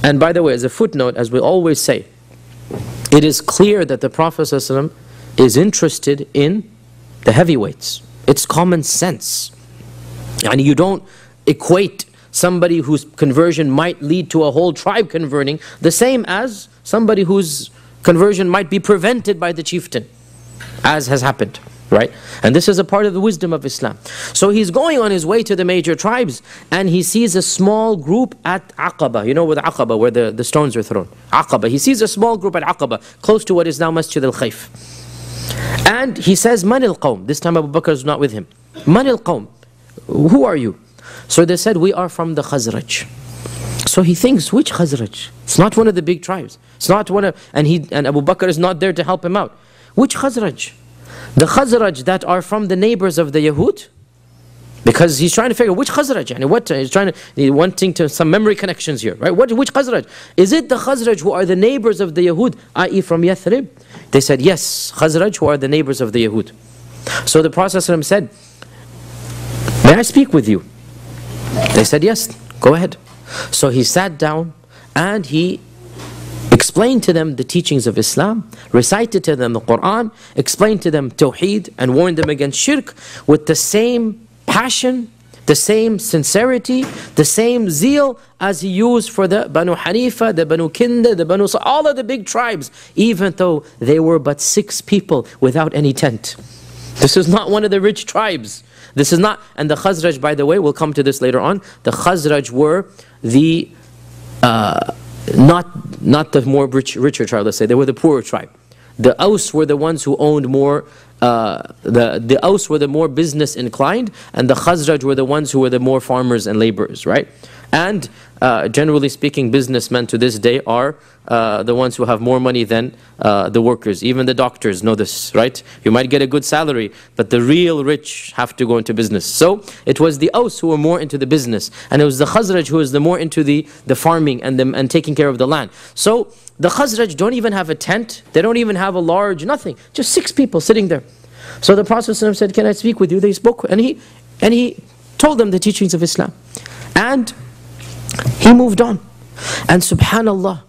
And by the way, as a footnote, as we always say, it is clear that the Prophet ﷺ is interested in the heavyweights. It's common sense. And you don't equate somebody whose conversion might lead to a whole tribe converting the same as somebody whose conversion might be prevented by the chieftain, as has happened. right? And this is a part of the wisdom of Islam. So he's going on his way to the major tribes, and he sees a small group at Aqaba. You know where the Aqaba, where the stones are thrown. Aqaba. He sees a small group at Aqaba, close to what is now Masjid al-Khayf. And he says, Man al-Qawm. This time Abu Bakr is not with him. Man al-Qawm. Who are you? So they said, we are from the Khazraj. So he thinks, which Khazraj? It's not one of the big tribes. It's not one of, and Abu Bakr is not there to help him out. Which Khazraj? The Khazraj that are from the neighbors of the Yahud? Because he's trying to figure which Khazraj, and what he's wanting to some memory connections here, right? Which Khazraj? Is it the Khazraj who are the neighbors of the Yahud, i.e. from Yathrib? They said, yes, Khazraj who are the neighbors of the Yahud. So the Prophet ﷺ said, may I speak with you? They said, yes, go ahead. So he sat down and he explained to them the teachings of Islam, recited to them the Quran, explained to them Tawheed, and warned them against shirk with the same passion, the same sincerity, the same zeal as he used for the Banu Hanifa, the Banu Kinda, the Banu all of the big tribes, even though they were but 6 people without any tent. This is not one of the rich tribes. This is not, and the Khazraj, by the way, we'll come to this later on, the Khazraj were the not the more richer tribe, let's say. They were the poorer tribe. The Aus were the ones who owned more, the Aus were the more business inclined, and the Khazraj were the ones who were the more farmers and laborers, right? And generally speaking, businessmen to this day are the ones who have more money than the workers. Even the doctors know this, right? You might get a good salary, but the real rich have to go into business. So it was the Aus who were more into the business, and it was the Khazraj who was the more into the farming and taking care of the land. So the Khazraj don't even have a tent. They don't even have a large, nothing. Just 6 people sitting there. So the Prophet ﷺ said, can I speak with you? They spoke, and he told them the teachings of Islam. And he moved on. And subhanallah,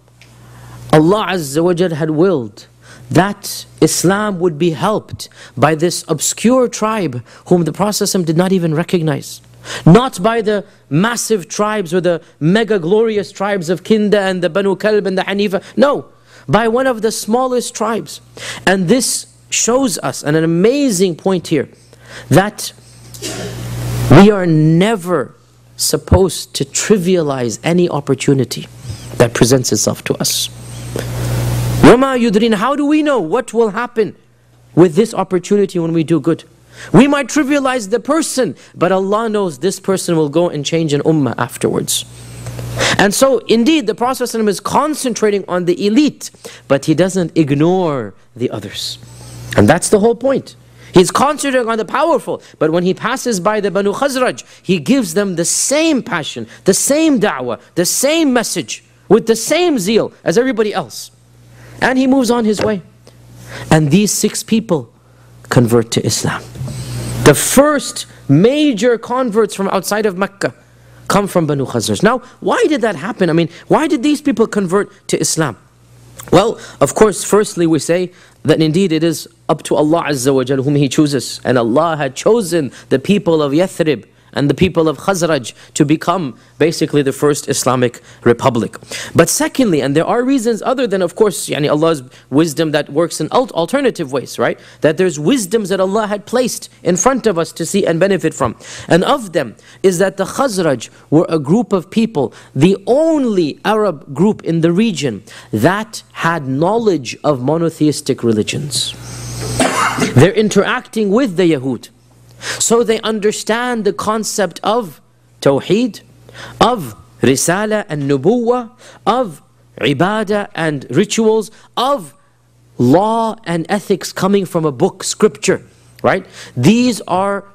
Allah Azza wa Jal had willed that Islam would be helped by this obscure tribe whom the Prophet ﷺ did not even recognize. Not by the massive tribes or the mega glorious tribes of Kinda and the Banu Kalb and the Hanifa. No, by one of the smallest tribes. And this shows us, and an amazing point here, that we are never supposed to trivialize any opportunity that presents itself to us. وَمَا يُدْرِينَ. How do we know what will happen with this opportunity when we do good? We might trivialize the person, but Allah knows this person will go and change an ummah afterwards. And so indeed the Prophet ﷺ is concentrating on the elite, but he doesn't ignore the others. And that's the whole point. He's concentrating on the powerful, but when he passes by the Banu Khazraj, he gives them the same passion, the same da'wah, the same message, with the same zeal as everybody else. And he moves on his way. And these 6 people convert to Islam. The first major converts from outside of Mecca come from Banu Khazraj. Now, why did that happen? I mean, why did these people convert to Islam? Well, of course, firstly we say that indeed it is up to Allah Azza wa Jal whom He chooses. And Allah had chosen the people of Yathrib and the people of Khazraj to become basically the first Islamic republic. But secondly, and there are reasons other than, of course, Allah's wisdom that works in alternative ways, right? That there's wisdoms that Allah had placed in front of us to see and benefit from. And of them is that the Khazraj were a group of people, the only Arab group in the region that had knowledge of monotheistic religions. They're interacting with the Yahud. So they understand the concept of Tawheed, of Risala and Nubuwah, of Ibadah and rituals, of law and ethics coming from a book, scripture, right? These are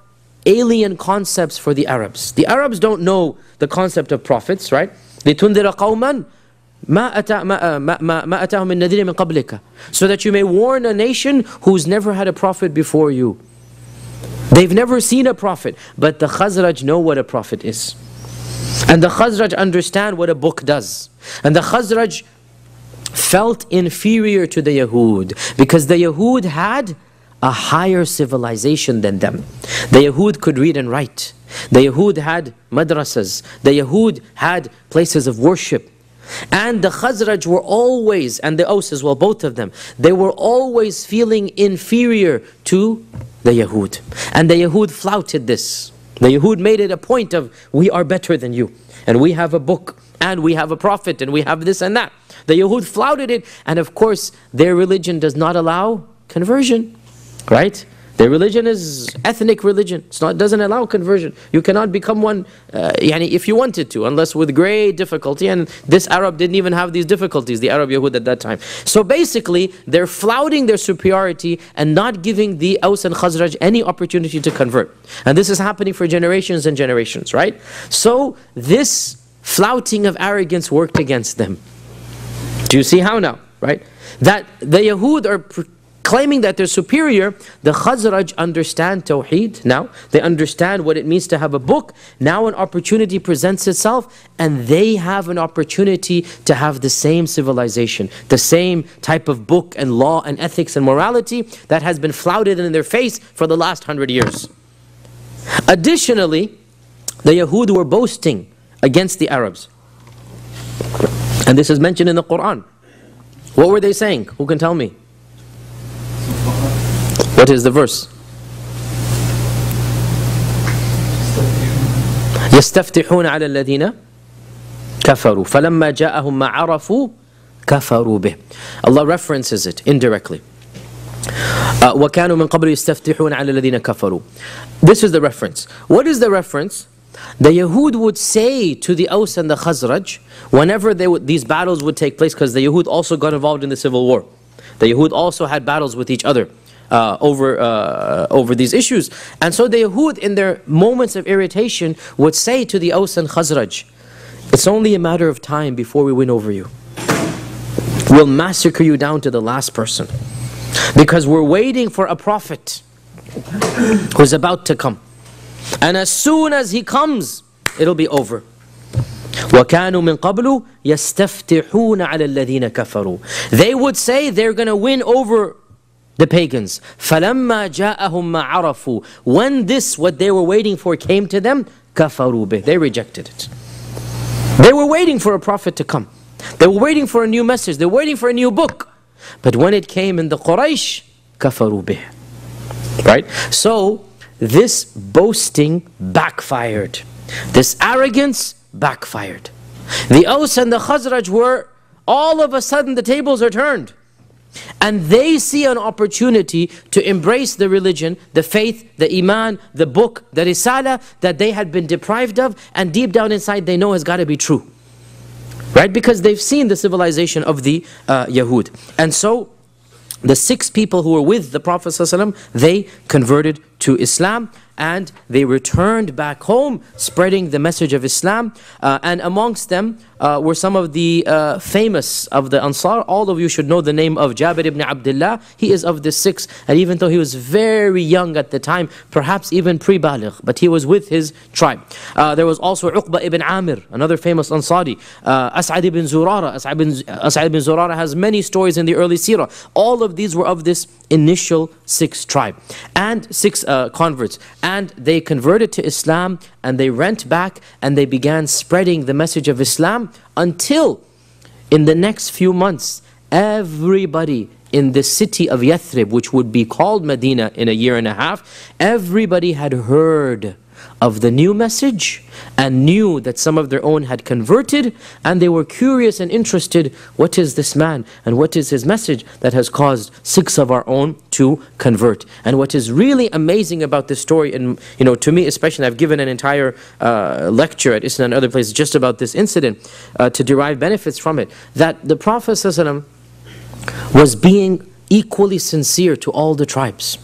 alien concepts for the Arabs. The Arabs don't know the concept of prophets, right? لِتُنذِرَ قَوْمًا مَا أَتَاهُمْ مِنْ نَذِيرٍ مِنْ قَبْلِكَ. So that you may warn a nation who's never had a prophet before you. They've never seen a prophet, but the Khazraj know what a prophet is. And the Khazraj understand what a book does. And the Khazraj felt inferior to the Yahud, because the Yahud had a higher civilization than them. The Yahud could read and write. The Yahud had madrasas. The Yahud had places of worship. And the Khazraj were always, and the Aus as well, both of them, they were always feeling inferior to the Yahud. And the Yahud flouted this. The Yahud made it a point of, we are better than you. And we have a book, and we have a prophet, and we have this and that. The Yahud flouted it, and of course, their religion does not allow conversion, right? Their religion is ethnic religion. It doesn't allow conversion. You cannot become one if you wanted to, unless with great difficulty. And this Arab didn't even have these difficulties, the Arab Yahud at that time. So basically, they're flouting their superiority and not giving the Aus and Khazraj any opportunity to convert. And this is happening for generations and generations, right? So this flouting of arrogance worked against them. Do you see how now, right? That the Yahud are claiming that they're superior. The Khazraj understand Tawheed now. They understand what it means to have a book. Now an opportunity presents itself, and they have an opportunity to have the same civilization, the same type of book and law and ethics and morality that has been flouted in their face for the last 100 years. Additionally, the Yahud were boasting against the Arabs. And this is mentioned in the Quran. What were they saying? Who can tell me? What is the verse? يستفتحون على الذين كفروا فلما جاءهم ما عرفوا كفروا به. Allah references it indirectly. وكانوا من قبل يستفتحون على الذين كفروا. This is the reference. What is the reference? The Yahud would say to the Aus and the Khazraj, whenever these battles would take place, because the Yahud also got involved in the civil war. The Yahud also had battles with each other over these issues. And so the Yahud, in their moments of irritation, would say to the Aus and Khazraj, it's only a matter of time before we win over you. We'll massacre you down to the last person. Because we're waiting for a prophet who's about to come. And as soon as he comes, it'll be over. وَكَانُوا مِن قَبْلُ يَسْتَفْتِحُونَ عَلَى الَّذِينَ كَفَرُوا. They would say they're going to win over the pagans. فَلَمَّا جَاءَهُمْ مَا عَرَفُوا. When this, what they were waiting for, came to them, كَفَرُوا بِهِ. They rejected it. They were waiting for a prophet to come. They were waiting for a new message. They were waiting for a new book. But when it came in the Quraysh, كَفَرُوا بِهِ. Right? So, this boasting backfired. This arrogance backfired. The Aus and the Khazraj were, all of a sudden the tables are turned. And they see an opportunity to embrace the religion, the faith, the iman, the book, the risala that they had been deprived of, and deep down inside they know has got to be true. Right? Because they've seen the civilization of the Yahud. And so, the 6 people who were with the Prophet ﷺ, they converted to Islam, and they returned back home spreading the message of Islam. And amongst them were some of the famous of the Ansar. All of you should know the name of Jabir ibn Abdullah. He is of the 6, and even though he was very young at the time, perhaps even pre-baligh, but he was with his tribe. There was also Uqba ibn Amir, another famous Ansari. As'ad ibn Zurara. As'ad ibn Zurara has many stories in the early seerah. All of these were of this initial 6 tribe, and 6 converts. And they converted to Islam, and they went back and they began spreading the message of Islam until in the next few months, everybody in the city of Yathrib, which would be called Medina in a year and a half, everybody had heard of the new message and knew that some of their own had converted, and they were curious and interested, what is this man and what is his message that has caused 6 of our own to convert. And what is really amazing about this story, and to me especially, I've given an entire lecture at Isna and other places just about this incident to derive benefits from it, that the Prophet ﷺ was being equally sincere to all the tribes.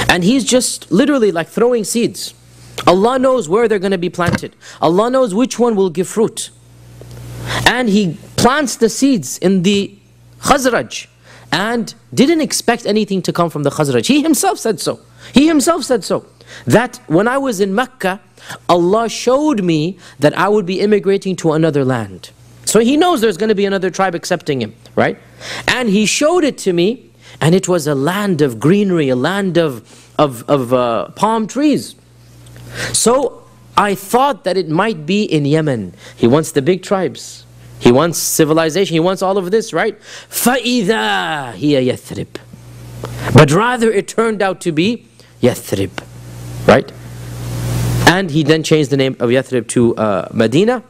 And he's just literally like throwing seeds. Allah knows where they're going to be planted. Allah knows which one will give fruit. And he plants the seeds in the Khazraj and didn't expect anything to come from the Khazraj. He himself said so. He himself said so. That when I was in Mecca, Allah showed me that I would be immigrating to another land. So he knows there's going to be another tribe accepting him, right? And he showed it to me, and it was a land of greenery, a land of palm trees. So I thought that it might be in Yemen. He wants the big tribes. He wants civilization, he wants all of this, right? فَإِذَا هِيَ يَثْرِبْ. But rather it turned out to be Yathrib, right? And he then changed the name of Yathrib to Medina.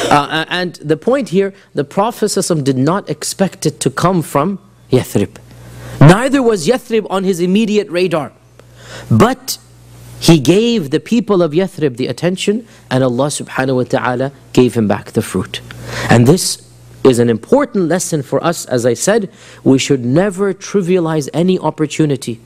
And the point here, the Prophet ﷺ did not expect it to come from Yathrib. Neither was Yathrib on his immediate radar. But he gave the people of Yathrib the attention, and Allah subhanahu wa ta'ala gave him back the fruit. And this is an important lesson for us. As I said, we should never trivialize any opportunity,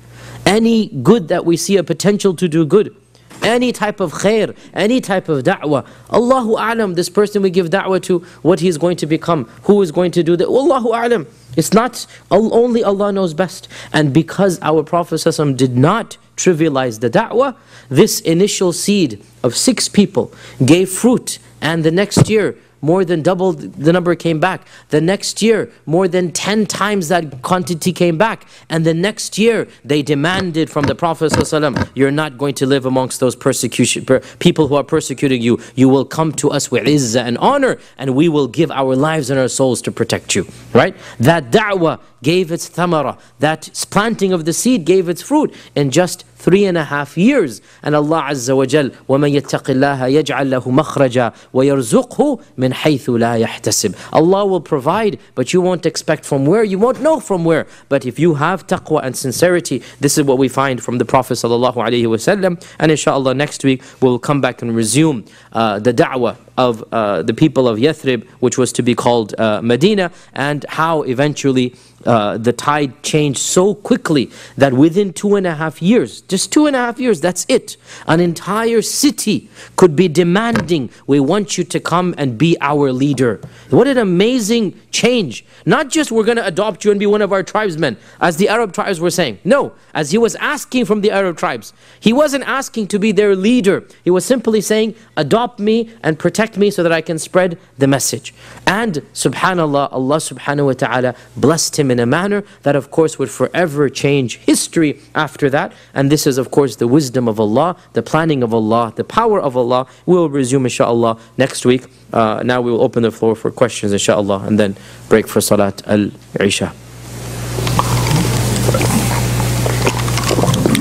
any good that we see a potential to do good, any type of khair, any type of da'wah. Allahu a'lam, this person we give da'wah to, what he is going to become, who is going to do that. Allahu a'lam. It's not, only Allah knows best. And because our Prophet ﷺ did not trivialize the da'wah, this initial seed of 6 people gave fruit, and the next year more than double the number came back. The next year, more than 10 times that quantity came back. And the next year, they demanded from the Prophet ﷺ, you're not going to live amongst those people who are persecuting you. You will come to us with izzah and honor, and we will give our lives and our souls to protect you. Right? That da'wah gave its thamara. That planting of the seed gave its fruit in just 3.5 years. And Allah Azza wa Jal, وَمَن يَتَّقِ اللَّهَ يَجْعَلْ لَهُ مَخْرَجًا وَيَرْزُقْهُ مِنْ حَيْثُ لَا يَحْتَسِبْ. Allah will provide, but you won't expect from where, you won't know from where. But if you have taqwa and sincerity, this is what we find from the Prophet sallallahu alaihi wasallam. And inshallah next week we'll come back and resume the da'wah of the people of Yathrib, which was to be called Medina, and how eventually the tide changed so quickly that within 2.5 years, just 2.5 years, that's it, an entire city could be demanding, we want you to come and be our leader. What an amazing change. Not just we're going to adopt you and be one of our tribesmen, as the Arab tribes were saying. No, as he was asking from the Arab tribes. He wasn't asking to be their leader. He was simply saying, adopt me and protect me so that I can spread the message. And subhanallah, Allah subhanahu wa ta'ala blessed him in a manner that of course would forever change history after that. And this is of course the wisdom of Allah, the planning of Allah, the power of Allah. We will resume inshallah next week. Now we will open the floor for questions inshallah, and then break for Salat al-Isha.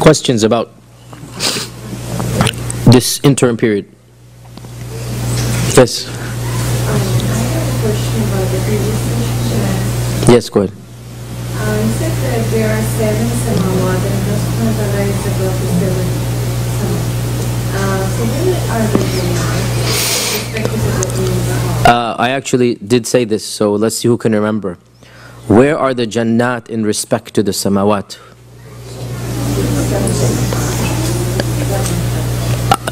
Questions about this interim period? Yes.
I have a question about the previous session.
Yes, go ahead.
You said that there are 7 samawat and Allah subhanahu wa ta'ala is above the 7 samawat. So where are the jannat?
I actually did say this, so let's see who can remember. Where are the jannat in respect to the samawat?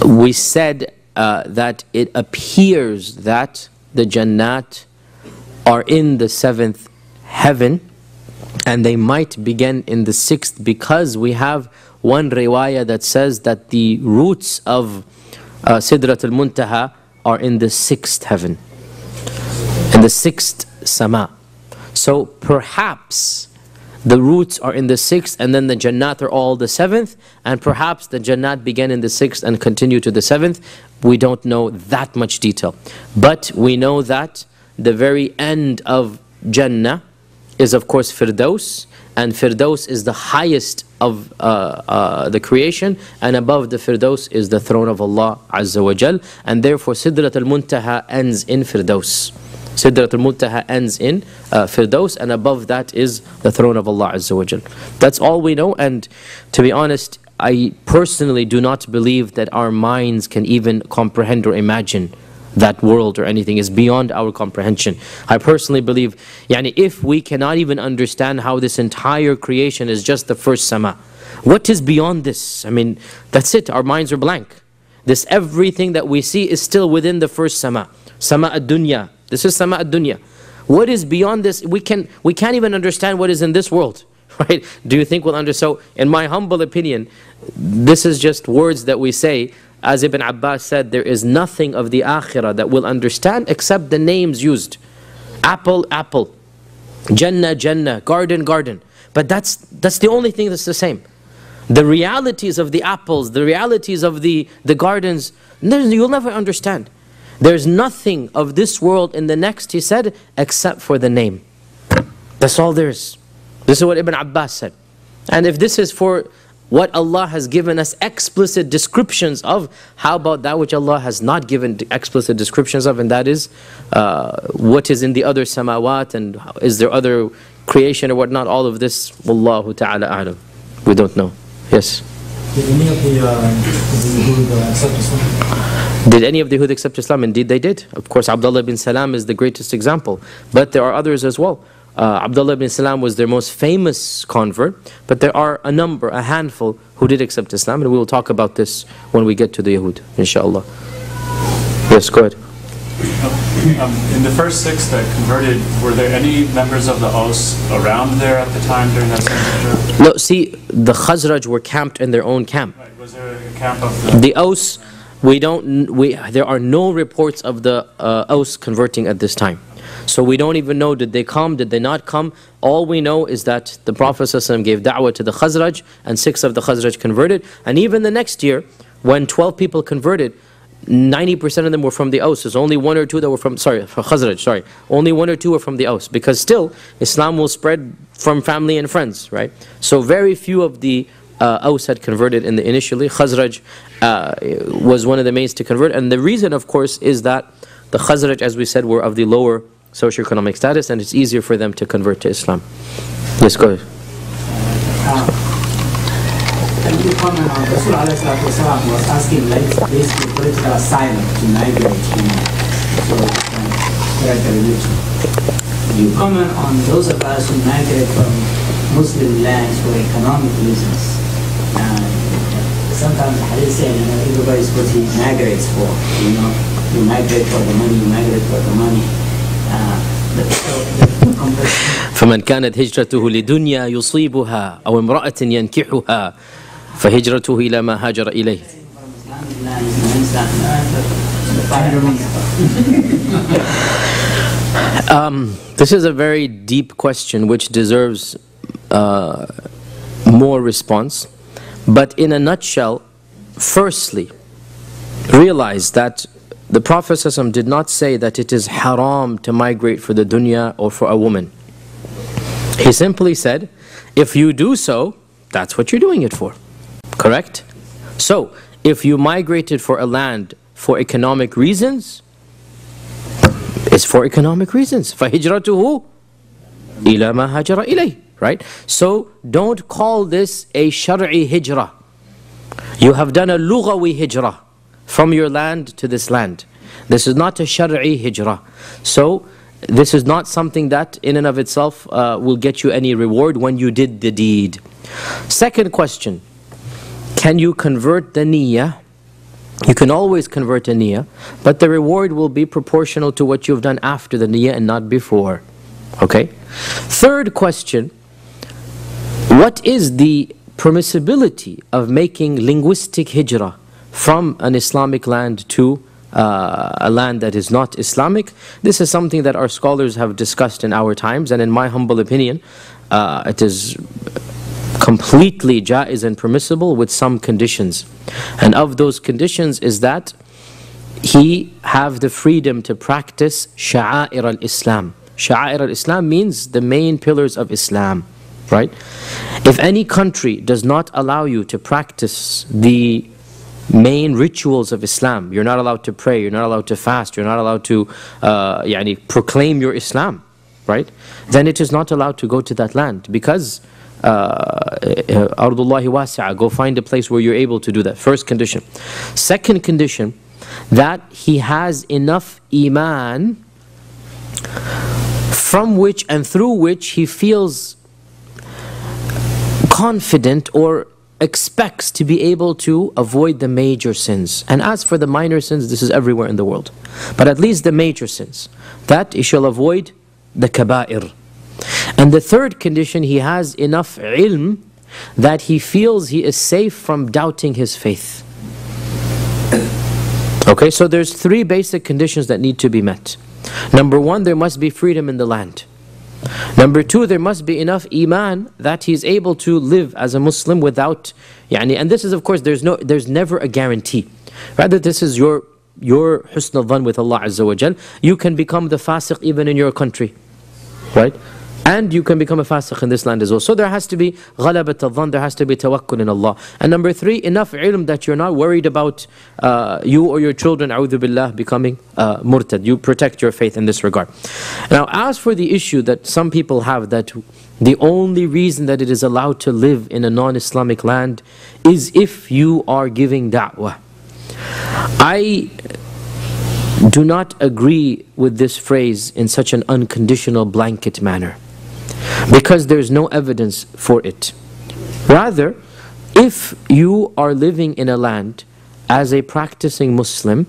We said that it appears that the jannat are in the 7th heaven, and they might begin in the 6th, because we have one riwayah that says that the roots of Sidrat al-Muntaha are in the 6th heaven, in the 6th sama. So perhaps the roots are in the 6th, and then the jannat are all the 7th, and perhaps the jannat began in the 6th and continue to the 7th. We don't know that much detail. But we know that the very end of Jannah is of course Firdaus, and Firdaus is the highest of the creation, and above the Firdaus is the throne of Allah Azza wa Jal, and therefore Sidrat al-Muntaha ends in Firdaus. Sidrat al-Muntaha ends in Firdaus, and above that is the throne of Allah Azza wa Jal. That's all we know, and to be honest, I personally do not believe that our minds can even comprehend or imagine that world or anything. Is beyond our comprehension. I personally believe, if we cannot even understand how this entire creation is just the first sama, what is beyond this? I mean, that's it, our minds are blank. This everything that we see is still within the first sama, sama ad-dunya. This is sama ad-dunya. What is beyond this? We can't even understand what is in this world. Right? Do you think we'll understand? So, in my humble opinion, this is just words that we say. As Ibn Abbas said, there is nothing of the akhirah that we'll understand except the names used. Apple, apple. Jannah, Jannah. Garden, garden. But that's the only thing that's the same. The realities of the apples, the realities of the gardens, you'll never understand. There's nothing of this world in the next, he said, except for the name. That's all there is. This is what Ibn Abbas said. And if this is for what Allah has given us explicit descriptions of, how about that which Allah has not given explicit descriptions of, and that is what is in the other samawat, and is there other creation or whatnot, all of this, Wallahu ta'ala a'lam. We don't know. Yes?
Did any of the Yahud accept Islam?
Did any of the Yahud accept Islam? Indeed they did. Of course, Abdullah bin Salam is the greatest example, but there are others as well. Abdullah bin Salam was their most famous convert, but there are a handful who did accept Islam, and we will talk about this when we get to the Yahud, inshallah. Yes, go ahead.
In the first 6 that converted, were there any members of the Aus around there at the time during that same hijrah?
No, see, the Khazraj were camped in their own camp.
Right. Was there a camp of
The Aus, there are no reports of the Aus converting at this time. So we don't even know, did they come, did they not come? All we know is that the Prophet ﷺ gave da'wah to the Khazraj, and 6 of the Khazraj converted. And even the next year, when 12 people converted, 90% of them were from the Aus. There's only 1 or 2 that were from Khazraj, only 1 or 2 were from the Aus, because still Islam will spread from family and friends, right? So very few of the Aus had converted initially. Khazraj was one of the mains to convert, and the reason, of course, is that the Khazraj, as we said, were of the lower socioeconomic status, and it's easier for them to convert to Islam. Yes, go ahead.
Can you comment on Rasul was asking basically political asylum to migrate so spread the religion. Can you comment on those of us who migrate from Muslim lands for economic reasons? Sometimes the hadith say, everybody's what he migrates for. You migrate for the money, you migrate for the money.
فمن كانت هجرته لدنيا يصيبها أو امرأة ينكحها فهجرته إلى ما هاجر إليه. This is a very deep question which deserves more response. But in a nutshell, firstly, realize that the Prophet ﷺ did not say that it is haram to migrate for the dunya or for a woman. He simply said, if you do so, that's what you're doing it for. Correct? So, if you migrated for a land for economic reasons, it's for economic reasons. فَهِجْرَتُهُ إِلَى مَا هَاجَرَ إِلَيْهِ. Right? So, don't call this a shar'i hijrah. You have done a lughawi hijrah from your land to this land. This is not a shar'i hijrah. So, this is not something that in and of itself will get you any reward when you did the deed. Second question, can you convert the niyyah? You can always convert a niyyah, but the reward will be proportional to what you've done after the niyyah and not before. Okay? Third question, what is the permissibility of making linguistic hijrah from an Islamic land to a land that is not Islamic? This is something that our scholars have discussed in our times, and in my humble opinion, it is completely jaiz and permissible with some conditions. And of those conditions is that he have the freedom to practice sha'air al-Islam. Sha'air al-Islam means the main pillars of Islam, right? If any country does not allow you to practice the main rituals of Islam, you're not allowed to pray, you're not allowed to fast, you're not allowed to proclaim your Islam, right? Then it is not allowed to go to that land, because Ardullahi wasi'a, go find a place where you're able to do that. First condition. Second condition, that he has enough iman from which and through which he feels confident or expects to be able to avoid the major sins. And as for the minor sins, this is everywhere in the world. But at least the major sins, that he shall avoid the kaba'ir. And the third condition, he has enough ilm that he feels he is safe from doubting his faith. Okay, so there's three basic conditions that need to be met. Number one, there must be freedom in the land. Number two, there must be enough iman that he is able to live as a Muslim without, and this is, of course, there's never a guarantee. Rather, this is your your husn al-dhan with Allah Azza wa Jal, you can become the fasiq even in your country, right? And you can become a fasiq in this land as well. So there has to be ghalabat al-dhan, there has to be tawakkul in Allah. And number three, enough ilm that you're not worried about you or your children, a'udhu billah, becoming murtad. You protect your faith in this regard. Now, as for the issue that some people have, that the only reason that it is allowed to live in a non-Islamic land is if you are giving da'wah. I do not agree with this phrase in such an unconditional blanket manner, because there is no evidence for it. Rather, if you are living in a land as a practicing Muslim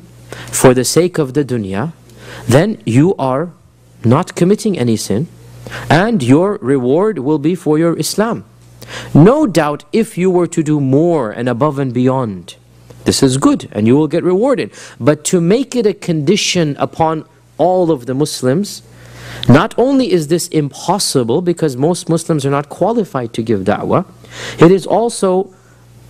for the sake of the dunya, then you are not committing any sin, and your reward will be for your Islam. No doubt, if you were to do more and above and beyond, this is good and you will get rewarded. But to make it a condition upon all of the Muslims, not only is this impossible because most Muslims are not qualified to give da'wah, it is also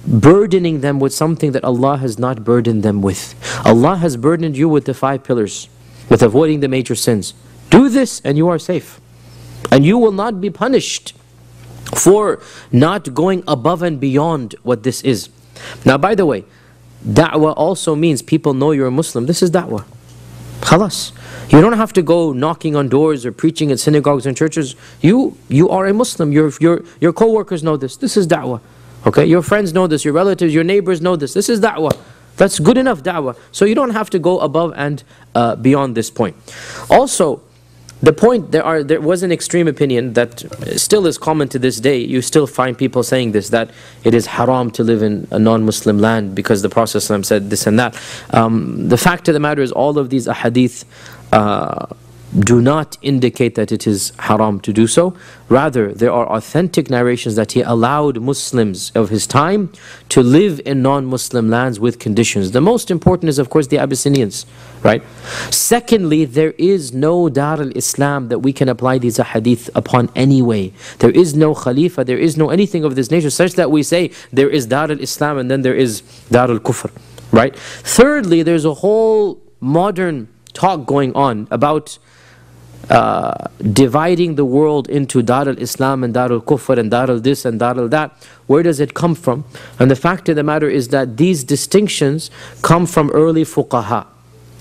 burdening them with something that Allah has not burdened them with. Allah has burdened you with the 5 pillars, with avoiding the major sins. Do this and you are safe. And you will not be punished for not going above and beyond what this is. Now, by the way, da'wah also means people know you're a Muslim. This is da'wah. Khalas. You don't have to go knocking on doors or preaching in synagogues and churches. You are a Muslim. Your co-workers know this. This is da'wah. Okay? Your friends know this. Your relatives, your neighbors know this. This is da'wah. That's good enough da'wah. So you don't have to go above and beyond this point. Also, the point, there was an extreme opinion that still is common to this day. You still find people saying this, that it is haram to live in a non-Muslim land because the Prophet ﷺ said this and that. The fact of the matter is, all of these ahadith do not indicate that it is haram to do so. Rather, there are authentic narrations that he allowed Muslims of his time to live in non-Muslim lands with conditions. The most important is, of course, the Abyssinians, right? Secondly, there is no Dar al-Islam that we can apply these ahadith upon anyway. There is no Khalifa, there is no anything of this nature, such that we say there is Dar al-Islam and then there is Dar al-Kufr, right? Thirdly, there's a whole modern talk going on about dividing the world into Dar al-Islam and Dar al-Kufr and Dar al-this and Dar al-that. Where does it come from? And the fact of the matter is that these distinctions come from early fuqaha,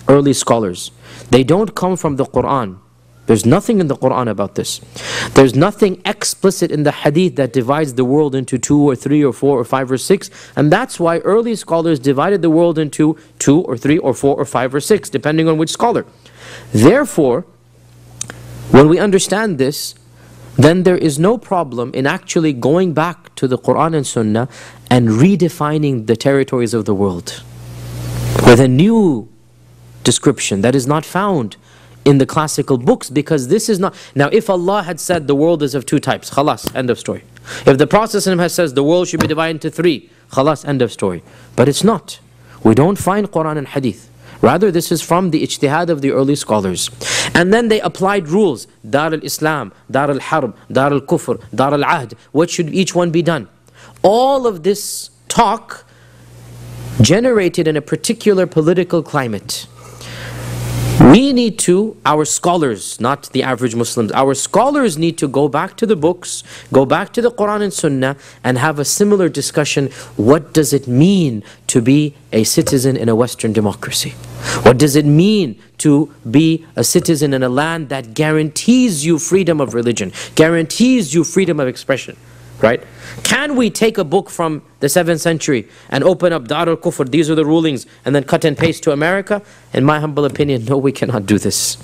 early scholars. They don't come from the Quran. There's nothing in the Quran about this. There's nothing explicit in the hadith that divides the world into 2 or 3 or 4 or 5 or 6. And that's why early scholars divided the world into 2 or 3 or 4 or 5 or 6, depending on which scholar. Therefore, when we understand this, then there is no problem in actually going back to the Quran and Sunnah and redefining the territories of the world with a new description that is not found in the classical books, because this is not... Now, if Allah had said the world is of 2 types, khalas, end of story. If the Prophet has said the world should be divided into 3, khalas, end of story. But it's not. We don't find Quran and Hadith. Rather, this is from the ijtihad of the early scholars. And then they applied rules. Dar al-Islam, Dar al-Harb, Dar al-Kufr, Dar al-Ahd. What should each one be done? All of this talk generated in a particular political climate. We need to, our scholars, not the average Muslims, our scholars need to go back to the books, go back to the Quran and Sunnah, and have a similar discussion. What does it mean to be a citizen in a Western democracy? What does it mean to be a citizen in a land that guarantees you freedom of religion, guarantees you freedom of expression? Right? Can we take a book from the 7th century and open up Dar al-Kufr, these are the rulings, and then cut and paste to America? In my humble opinion, no, we cannot do this.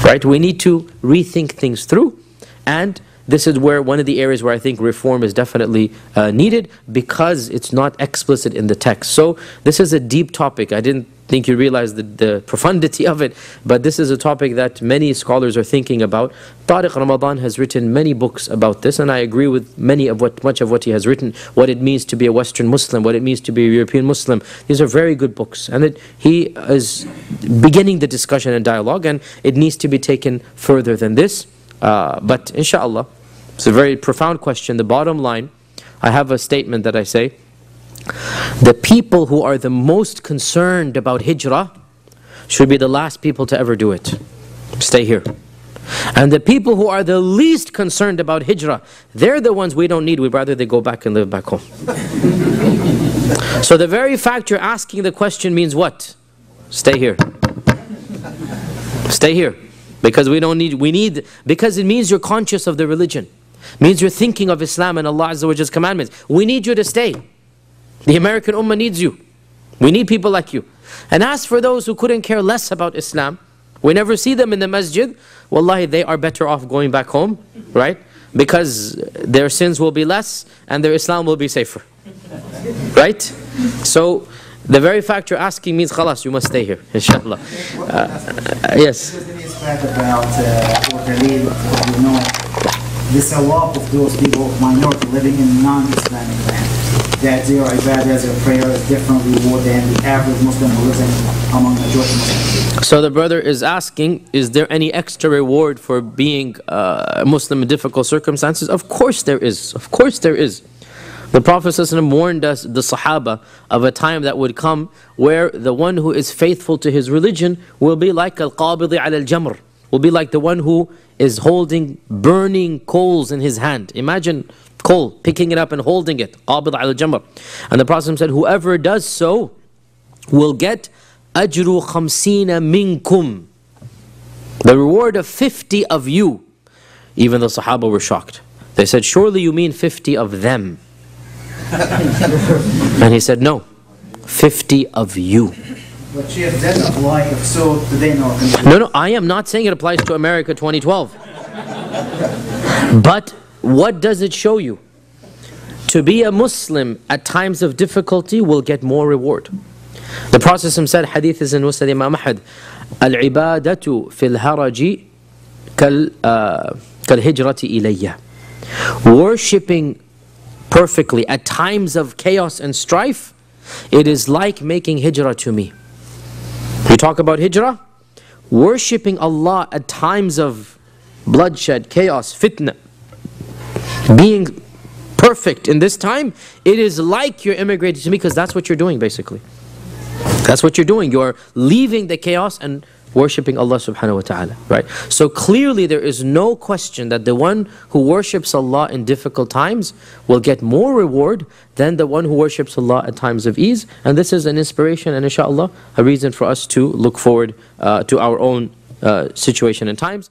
Right? We need to rethink things through, and this is where one of the areas where I think reform is definitely needed, because it's not explicit in the text. So this is a deep topic. I didn't think you realize the profundity of it, but this is a topic that many scholars are thinking about. Tariq Ramadan has written many books about this, and I agree with much of what he has written, what it means to be a Western Muslim, what it means to be a European Muslim. These are very good books, and he is beginning the discussion and dialogue, and it needs to be taken further than this. But inshaAllah, it's a very profound question. The bottom line, I have a statement that I say, The people who are the most concerned about hijrah should be the last people to ever do it. Stay here. And the people who are the least concerned about hijrah, they're the ones we don't need. We'd rather they go back and live back home. So the very fact you're asking the question means what? Stay here. Stay here. Because because it means you're conscious of the religion. It means you're thinking of Islam and Allah Azza wa Jalla's commandments. We need you to stay. The American Ummah needs you. We need people like you. And as for those who couldn't care less about Islam, we never see them in the masjid, wallahi, they are better off going back home, right? Because their sins will be less and their Islam will be safer. Right? So, the very fact you're asking means, khalas, you must stay here, inshallah. Yes?
About the sawab of those people of minority living in non-Islamic land. That their ibadah, their prayer is different reward than the average Muslim who lives among majority Muslims.
So the brother is asking, is there any extra reward for being a Muslim in difficult circumstances? Of course there is. Of course there is. The Prophet ﷺ warned us, the Sahaba, of a time that would come where the one who is faithful to his religion will be like al-qabidi al-jamr, will be like the one who is holding burning coals in his hand. Imagine coal, picking it up and holding it, qabid al-jamr. And the Prophet said, whoever does so will get ajru khamsina minkum, the reward of 50 of you. Even the Sahaba were shocked. They said, surely you mean 50 of them. And he said, no, 50 of you.
But Sheikh, that apply if so today no?
No, I am not saying it applies to America 2012. But what does it show you? To be a Muslim at times of difficulty will get more reward. The Prophet said, hadith is in Musnad Imam Ahmad, al-ibadatu fil haraji kal-hijrati ilayya. Worshipping perfectly at times of chaos and strife, it is like making hijrah to me. We talk about hijrah, worshipping Allah at times of bloodshed, chaos, fitna, being perfect in this time, it is like you're immigrating to me, because that's what you're doing basically. That's what you're doing. You're leaving the chaos and worshipping Allah subhanahu wa ta'ala, right? So clearly there is no question that the one who worships Allah in difficult times will get more reward than the one who worships Allah at times of ease. And this is an inspiration and inshallah a reason for us to look forward to our own situation and times.